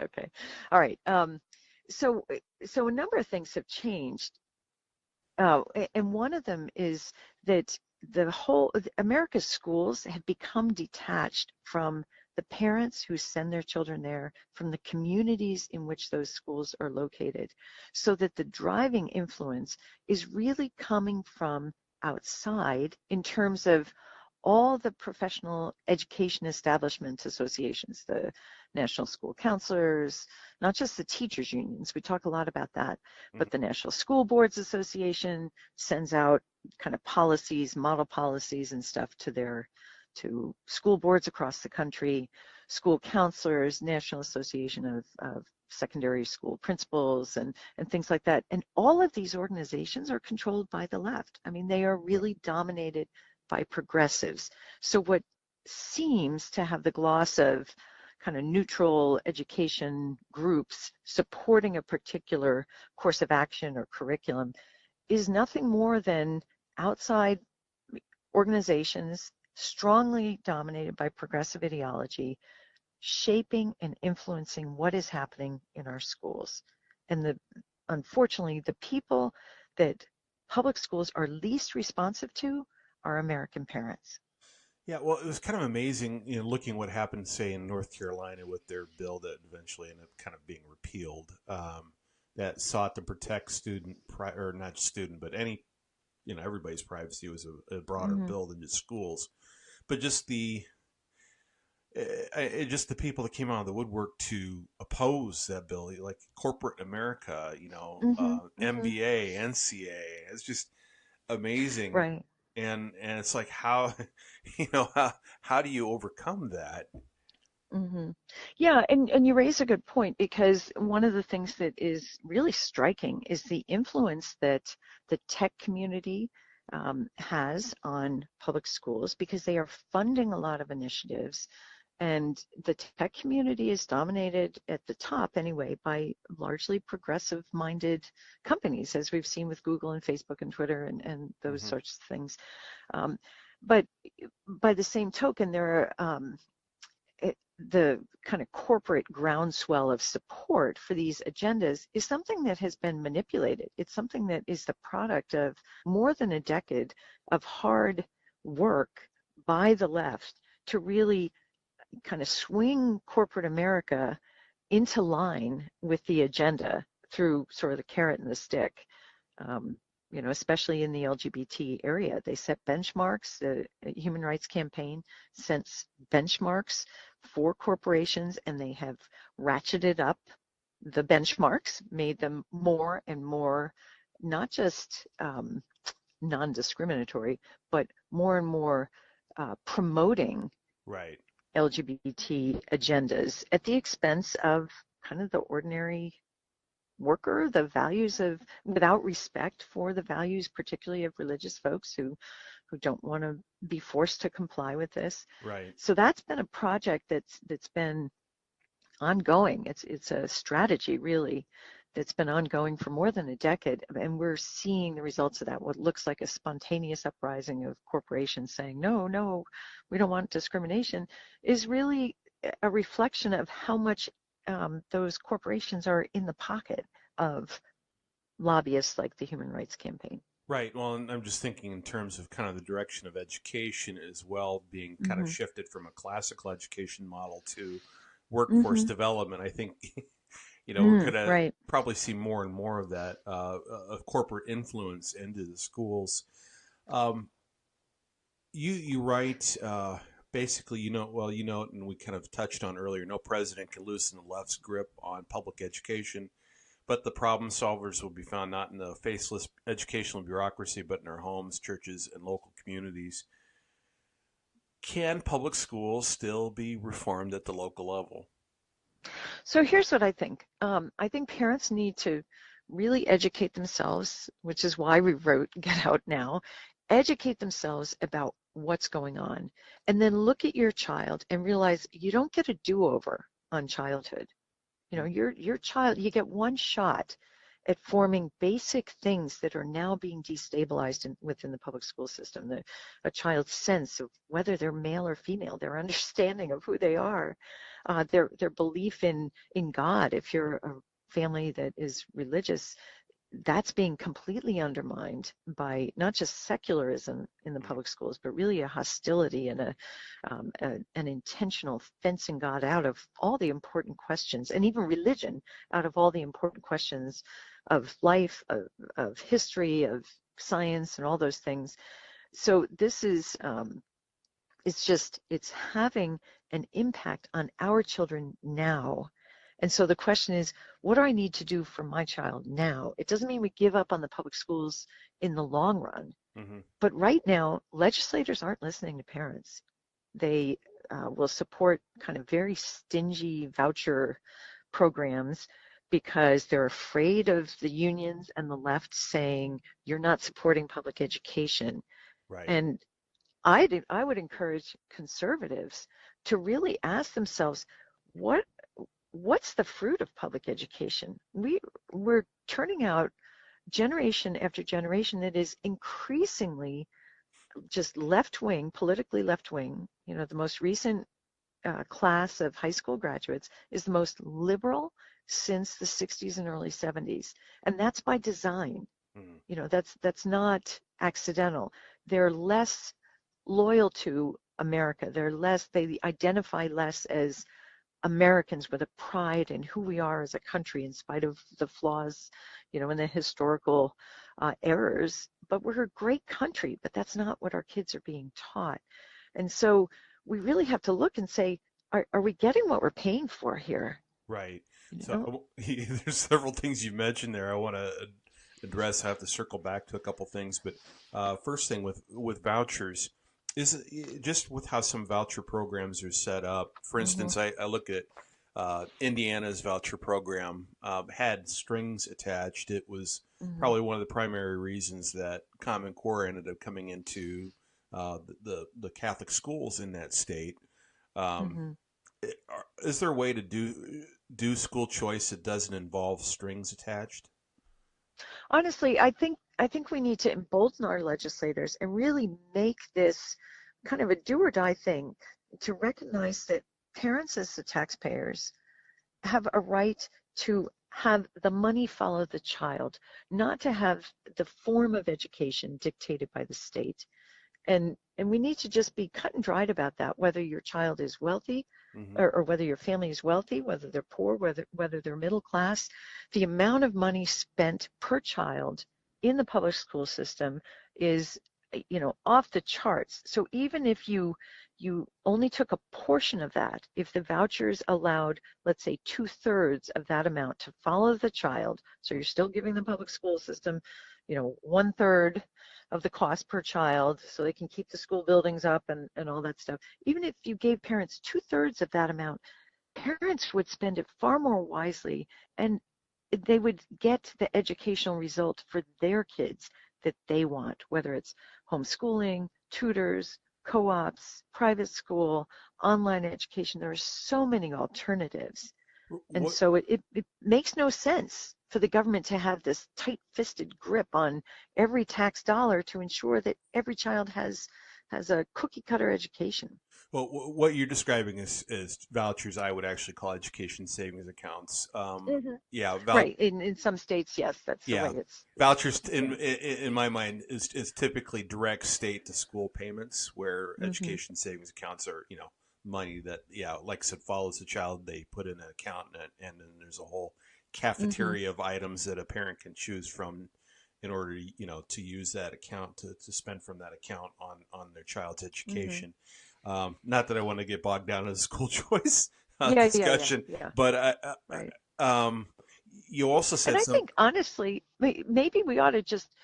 Speaker 10: All right. So a number of things have changed. And one of them is that America's schools have become detached from the parents who send their children there, from the communities in which those schools are located, so that the driving influence is really coming from outside in terms of all the professional education establishment associations, the National School Counselors, not just the teachers unions, we talk a lot about that, but the National School Boards Association sends out kind of policies, model policies and stuff to school boards across the country, school counselors, National Association of Secondary School Principals, and things like that. And all of these organizations are controlled by the left. I mean, they are really dominated by progressives. So what seems to have the gloss of kind of neutral education groups supporting a particular course of action or curriculum is nothing more than outside organizations strongly dominated by progressive ideology, shaping and influencing what is happening in our schools. And unfortunately, the people that public schools are least responsive to are American parents.
Speaker 1: Yeah, well, it was kind of amazing, looking what happened, say, in North Carolina with their bill that eventually ended up kind of being repealed, that sought to protect everybody's privacy. It was a broader bill than just schools. But just the people that came out of the woodwork to oppose that bill, like corporate America, MBA, NCA, it's just amazing.
Speaker 10: Right.
Speaker 1: And it's like, how do you overcome that?
Speaker 10: Yeah, and you raise a good point, because one of the things that is really striking is the influence that the tech community has on public schools, because they are funding a lot of initiatives, and the tech community is dominated at the top anyway by largely progressive-minded companies, as we've seen with Google and Facebook and Twitter and those sorts of things. But by the same token, there are the kind of corporate groundswell of support for these agendas is something that has been manipulated. It's something that is the product of more than a decade of hard work by the left to really kind of swing corporate America into line with the agenda through sort of the carrot and the stick. Especially in the LGBT area, they set benchmarks. The Human Rights Campaign sets benchmarks for corporations, and they have ratcheted up the benchmarks, made them more and more, not just non-discriminatory, but more and more promoting
Speaker 1: right
Speaker 10: LGBT agendas at the expense of kind of the ordinary worker, the values of, without respect for the values, particularly of religious folks who don't want to be forced to comply with this.
Speaker 1: Right.
Speaker 10: So that's been a project that's been ongoing. It's a strategy really that's been ongoing for more than a decade, and we're seeing the results of that. What looks like a spontaneous uprising of corporations saying no, we don't want discrimination is really a reflection of how much those corporations are in the pocket of lobbyists like the Human Rights Campaign.
Speaker 1: Right. Well, and I'm just thinking in terms of kind of the direction of education as well, being kind of shifted from a classical education model to workforce development. I think, we're going to probably see more and more of that, of corporate influence into the schools. You write, basically, and we kind of touched on earlier, no president can loosen the left's grip on public education, but the problem solvers will be found not in the faceless educational bureaucracy, but in our homes, churches, and local communities. Can public schools still be reformed at the local level?
Speaker 10: So here's what I think. I think parents need to really educate themselves, which is why we wrote Get Out Now, educate themselves about what's going on, and then look at your child and realize you don't get a do-over on childhood. Your child, you get one shot at forming basic things that are now being destabilized within the public school system. A child's sense of whether they're male or female, their understanding of who they are, their belief in God. If you're a family that is religious, that's being completely undermined by not just secularism in the public schools, but really a hostility and an intentional fencing God out of all the important questions, and even religion out of all the important questions of life, of history, of science, and all those things. So this is, it's having an impact on our children now. And so the question is, what do I need to do for my child now? It doesn't mean we give up on the public schools in the long run. But right now, legislators aren't listening to parents. They will support kind of very stingy voucher programs because they're afraid of the unions and the left saying, you're not supporting public education.
Speaker 1: Right.
Speaker 10: And I would encourage conservatives to really ask themselves, what's the fruit of public education? We're turning out generation after generation that is increasingly just left-wing, politically left-wing. The most recent class of high school graduates is the most liberal since the 60s and early 70s. And that's by design. That's not accidental. They're less loyal to America. They identify less as Americans with a pride in who we are as a country in spite of the flaws, and the historical errors. But we're a great country, but that's not what our kids are being taught. And so we really have to look and say, are we getting what we're paying for here?
Speaker 1: Right. So there's several things you mentioned there I want to address. I have to circle back to a couple things, but first thing with vouchers, is just with how some voucher programs are set up. For instance, I look at Indiana's voucher program, had strings attached. It was probably one of the primary reasons that Common Core ended up coming into the Catholic schools in that state. Is there a way to do school choice that doesn't involve strings attached?
Speaker 10: Honestly, I think we need to embolden our legislators and really make this kind of a do or die thing, to recognize that parents as the taxpayers have a right to have the money follow the child, not to have the form of education dictated by the state. And we need to just be cut and dried about that, whether your child is wealthy or whether your family is wealthy, whether they're poor, whether they're middle class. The amount of money spent per child in the public school system is, off the charts. So even if you only took a portion of that, if the vouchers allowed, let's say, 2/3 of that amount to follow the child, so you're still giving the public school system, 1/3 of the cost per child so they can keep the school buildings up and all that stuff. Even if you gave parents 2/3 of that amount, parents would spend it far more wisely. And they would get the educational result for their kids that they want, whether it's homeschooling, tutors, co-ops, private school, online education. There are so many alternatives. And so it makes no sense for the government to have this tight-fisted grip on every tax dollar to ensure that every child has a cookie-cutter education.
Speaker 1: Well, what you're describing is vouchers. I would actually call education savings accounts. Yeah,
Speaker 10: right. In some states, yes, that's the way it's.
Speaker 1: Vouchers, in my mind, is typically direct state to school payments, where education savings accounts are, money that, like I said, follows the child. They put in an account, and then there's a whole cafeteria of items that a parent can choose from in order, to use that account to spend from that account on their child's education. Not that I want to get bogged down in a school choice discussion, but you also said
Speaker 10: and I think, honestly, maybe we ought to just,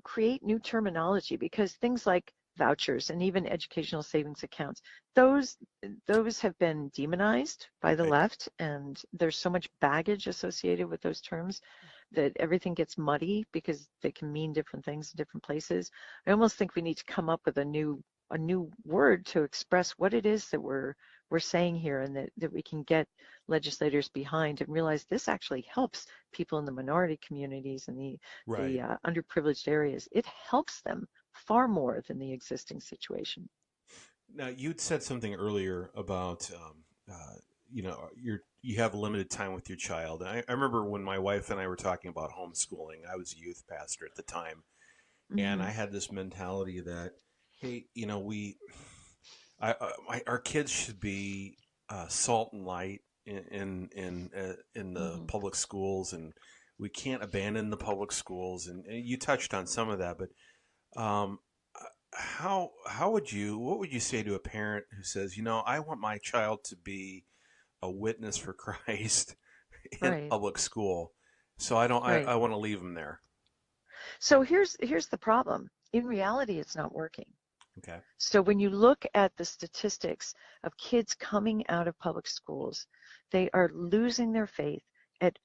Speaker 10: create new terminology, because things like vouchers and even educational savings accounts, those have been demonized by the left, and there's so much baggage associated with those terms that everything gets muddy because they can mean different things in different places. I almost think we need to come up with a new word to express what it is that we're saying here, and that we can get legislators behind and realize this actually helps people in the minority communities and the underprivileged areas. It helps them far more than the existing situation.
Speaker 1: Now, you'd said something earlier about, you have limited time with your child. And I remember when my wife and I were talking about homeschooling. I was a youth pastor at the time, and I had this mentality that, hey, our kids should be salt and light in the public schools, and we can't abandon the public schools. And you touched on some of that, but what would you say to a parent who says, I want my child to be a witness for Christ in public school, so I want to leave them there?
Speaker 10: So here's the problem. In reality, it's not working.
Speaker 1: Okay.
Speaker 10: So when you look at the statistics of kids coming out of public schools, they are losing their faith at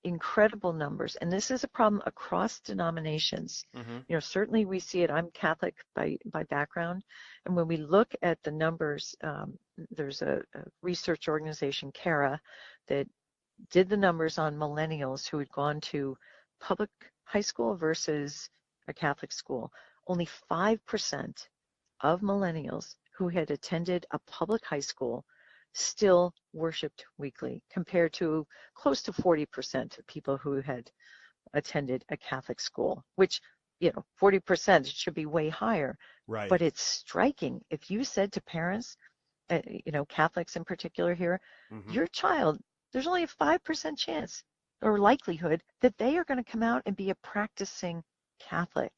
Speaker 10: incredible numbers. And this is a problem across denominations. Certainly we see it. I'm Catholic by background. And when we look at the numbers, there's a research organization, CARA, that did the numbers on millennials who had gone to public high school versus a Catholic school. Only 5% of millennials who had attended a public high school still worshiped weekly, compared to close to 40% of people who had attended a Catholic school, which, 40% should be way higher.
Speaker 1: Right.
Speaker 10: But it's striking. If you said to parents, Catholics in particular here, your child, there's only a 5% chance or likelihood that they are going to come out and be a practicing Catholic.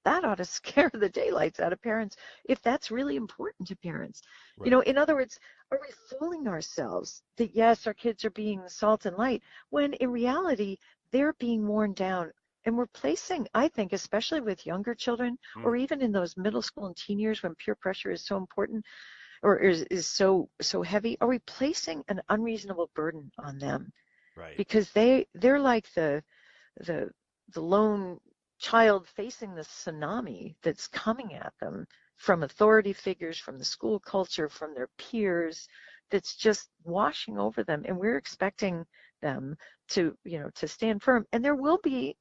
Speaker 10: That ought to scare the daylights out of parents if that's really important to parents. Right. In other words, are we fooling ourselves that, yes, our kids are being salt and light, when in reality, they're being worn down? And we're placing, I think, especially with younger children, or even in those middle school and teen years when peer pressure is so important, or is so heavy, are we placing an unreasonable burden on them?
Speaker 1: Right.
Speaker 10: Because they're like the lone child facing the tsunami that's coming at them from authority figures, from the school culture, from their peers, that's just washing over them. And we're expecting them to stand firm. And there will be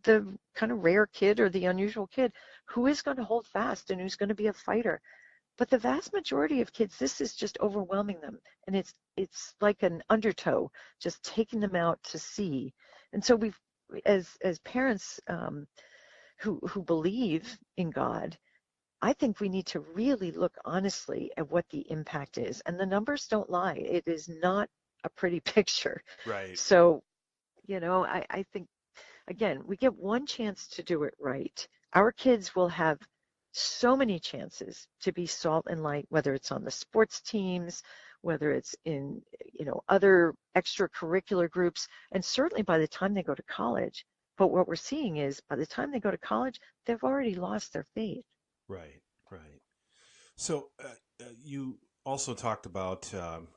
Speaker 10: the kind of rare kid or the unusual kid who is going to hold fast and who's going to be a fighter. But the vast majority of kids, this is just overwhelming them. And it's like an undertow, just taking them out to sea. And so we've, as parents who believe in God, I think we need to really look honestly at what the impact is. And the numbers don't lie. It is not a pretty picture.
Speaker 1: Right.
Speaker 10: So, I think, again, we get one chance to do it right. Our kids will have so many chances to be salt and light, whether it's on the sports teams, whether it's in, other extracurricular groups, and certainly by the time they go to college. But what we're seeing is by the time they go to college, they've already lost their faith.
Speaker 1: Right. So you also talked about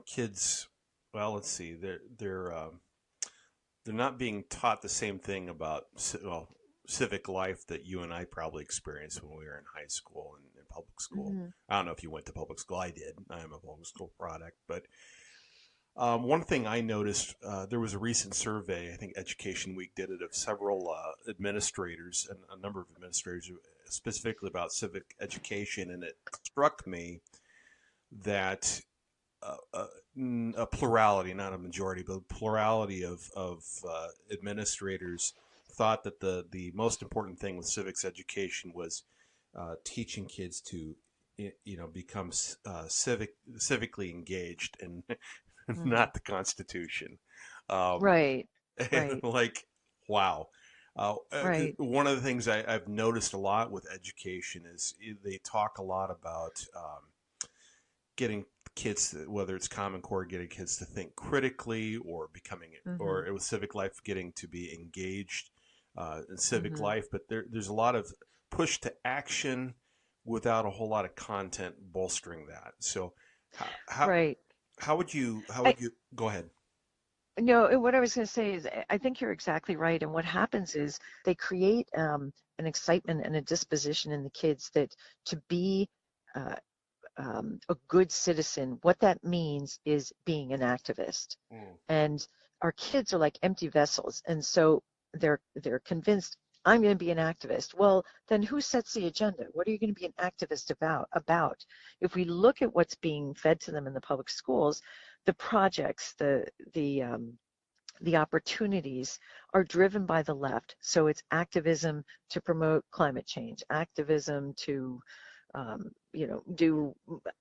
Speaker 1: kids. Well, let's see. They're they're not being taught the same thing about civic life that you and I probably experienced when we were in high school and in public school.
Speaker 10: Mm-hmm.
Speaker 1: I don't know if you went to public school. I did. I am a public school product. But one thing I noticed, there was a recent survey, I think Education Week did it, of several administrators and a number of administrators specifically about civic education. And it struck me that a plurality, not a majority, but a plurality of administrators thought that the most important thing with civics education was teaching kids to become civically engaged and not the Constitution.
Speaker 10: Right.
Speaker 1: Like, wow.
Speaker 10: Right.
Speaker 1: One of the things I've noticed a lot with education is they talk a lot about getting kids, whether it's Common Core, getting kids to think critically, or becoming, or with civic life, getting to be engaged in civic life. But there's a lot of push to action without a whole lot of content bolstering that. So, how would you go ahead?
Speaker 10: No, what I was going to say is I think you're exactly right. And what happens is they create an excitement and a disposition in the kids that to be a good citizen, what that means is being an activist. And our kids are like empty vessels. And so they're convinced, I'm going to be an activist. Well, then who sets the agenda? What are you going to be an activist about? If we look at what's being fed to them in the public schools, the projects, the opportunities are driven by the left. So it's activism to promote climate change, activism to do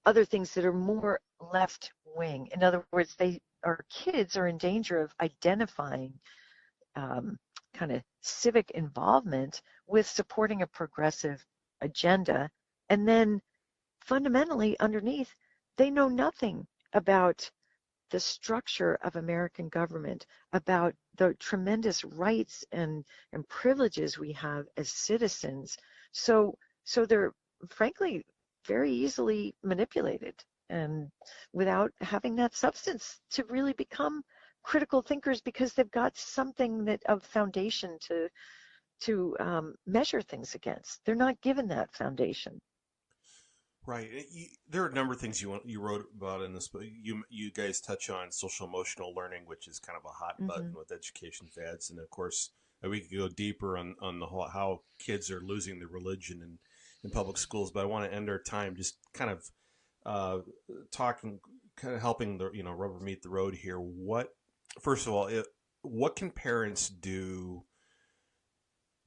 Speaker 10: other things that are more left wing. In other words, our kids are in danger of identifying kind of civic involvement with supporting a progressive agenda, and then fundamentally underneath, they know nothing about the structure of American government, about the tremendous rights and privileges we have as citizens. So they're frankly very easily manipulated, and without having that substance to really become critical thinkers, because they've got something of foundation to measure things against. They're not given that foundation.
Speaker 1: Right. There are a number of things you wrote about in this book. You guys touch on social emotional learning, which is kind of a hot button with education fads, and of course we could go deeper on the whole, how kids are losing their religion in public schools. But I want to end our time just kind of talking, kind of helping the rubber meet the road here. First of all, what can parents do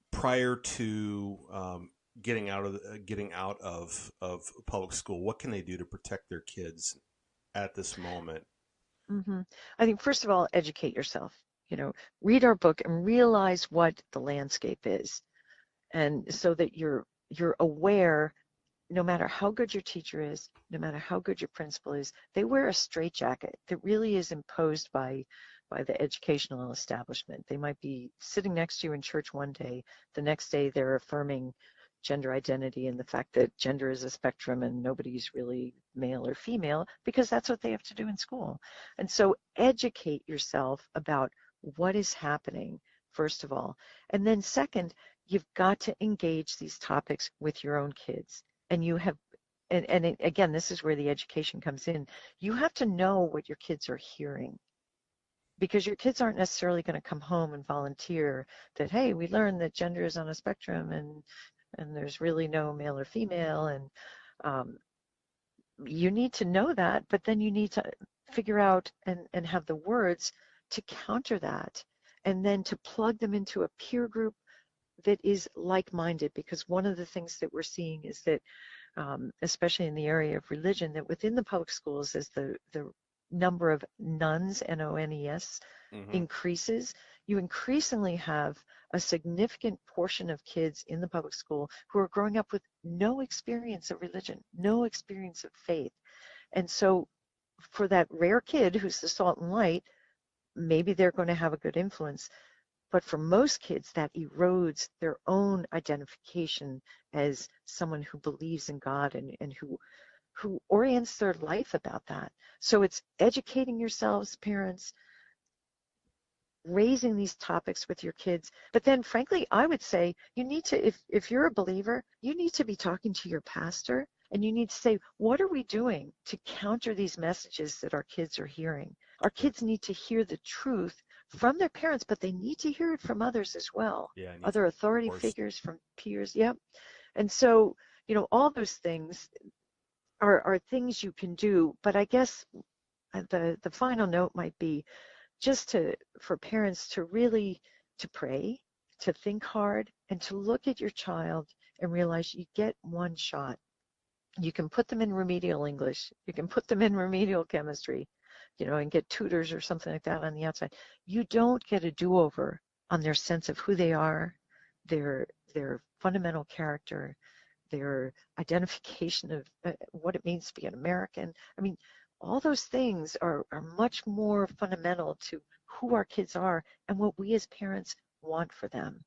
Speaker 1: prior to getting out of public school? What can they do to protect their kids at this moment?
Speaker 10: I think first of all, educate yourself. Read our book and realize what the landscape is, and so that you're aware. No matter how good your teacher is, no matter how good your principal is, they wear a straitjacket that really is imposed by the educational establishment. They might be sitting next to you in church one day, the next day they're affirming gender identity and the fact that gender is a spectrum and nobody's really male or female, because that's what they have to do in school. And so educate yourself about what is happening, first of all. And then second, you've got to engage these topics with your own kids. And you have, and again, this is where the education comes in. You have to know what your kids are hearing, because your kids aren't necessarily going to come home and volunteer that, hey, we learned that gender is on a spectrum and there's really no male or female. And you need to know that, but then you need to figure out and have the words to counter that, and then to plug them into a peer group that is like-minded. Because one of the things that we're seeing is that, especially in the area of religion, that within the public schools, as the number of nuns, N-O-N-E-S, increases, you increasingly have a significant portion of kids in the public school who are growing up with no experience of religion, no experience of faith. And so for that rare kid who's the salt and light, maybe they're going to have a good influence. But for most kids, that erodes their own identification as someone who believes in God and who orients their life about that. So it's educating yourselves, parents, raising these topics with your kids. But then, frankly, I would say you need to, if you're a believer, you need to be talking to your pastor, and you need to say, what are we doing to counter these messages that our kids are hearing? Our kids need to hear the truth from their parents, but they need to hear it from others as well.
Speaker 1: Yeah,
Speaker 10: other authority figures, from peers. Yep. And so, all those things are things you can do. But I guess the final note might be just for parents to really pray, to think hard, and to look at your child and realize you get one shot. You can put them in remedial English. You can put them in remedial chemistry, and get tutors or something like that on the outside. You don't get a do-over on their sense of who they are, their fundamental character, their identification of what it means to be an American. I mean, all those things are much more fundamental to who our kids are and what we as parents want for them.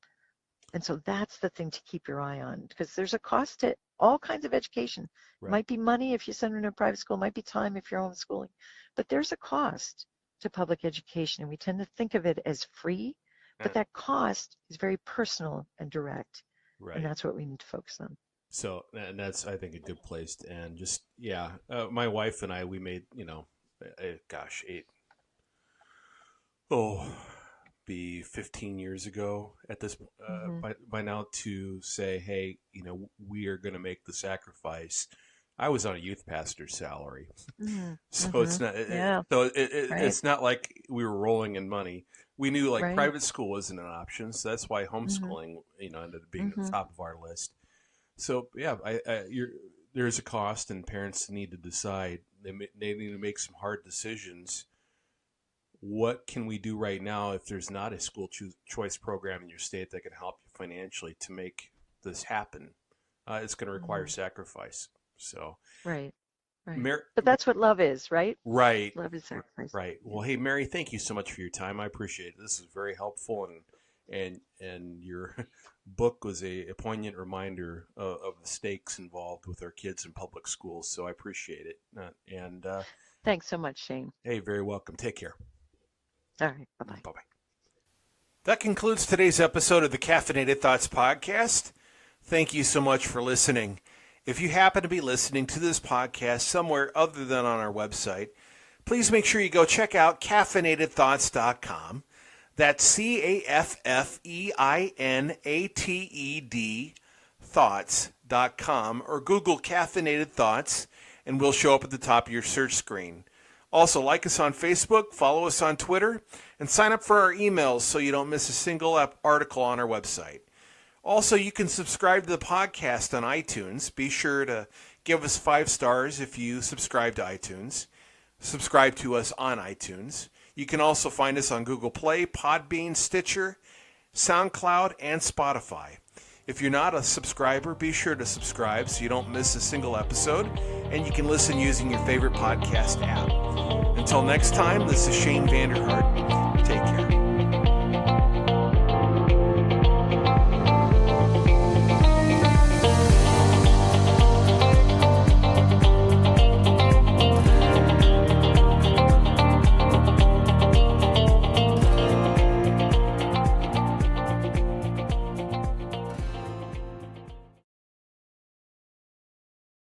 Speaker 10: And so that's the thing to keep your eye on, because there's a cost to all kinds of education. Right. It might be money if you send them to a private school, it might be time if you're homeschooling, but there's a cost to public education, and we tend to think of it as free, but that cost is very personal and direct, right. And that's what we need to focus on.
Speaker 1: So, and that's, I think, a good place to end. Just, my wife and I, we made, be 15 years ago at this by now, to say, hey, we are going to make the sacrifice. I was on a youth pastor's salary, so it's not it's not like we were rolling in money. We knew private school wasn't an option, so that's why homeschooling ended up being at the top of our list. So there's a cost, and parents need to decide. They need to make some hard decisions. What can we do right now if there's not a school choice program in your state that can help you financially to make this happen? It's going to require sacrifice. So
Speaker 10: right. But that's what love is, right?
Speaker 1: Right.
Speaker 10: Love is sacrifice.
Speaker 1: Right. Well, hey, Mary, thank you so much for your time. I appreciate it. This is very helpful, and your book was a poignant reminder of the stakes involved with our kids in public schools. So I appreciate it.
Speaker 10: Thanks so much, Shane.
Speaker 1: Hey, very welcome. Take care.
Speaker 10: All right. Bye-bye.
Speaker 1: Bye-bye. That concludes today's episode of the Caffeinated Thoughts Podcast. Thank you so much for listening. If you happen to be listening to this podcast somewhere other than on our website, please make sure you go check out caffeinatedthoughts.com. That's CAFFEINATED thoughts.com, or Google Caffeinated Thoughts, and we'll show up at the top of your search screen. Also, like us on Facebook, follow us on Twitter, and sign up for our emails so you don't miss a single article on our website. Also, you can subscribe to the podcast on iTunes. Be sure to give us 5 stars if you subscribe to iTunes. Subscribe to us on iTunes. You can also find us on Google Play, Podbean, Stitcher, SoundCloud, and Spotify. If you're not a subscriber, be sure to subscribe so you don't miss a single episode, and you can listen using your favorite podcast app. Until next time, this is Shane Vander Hart.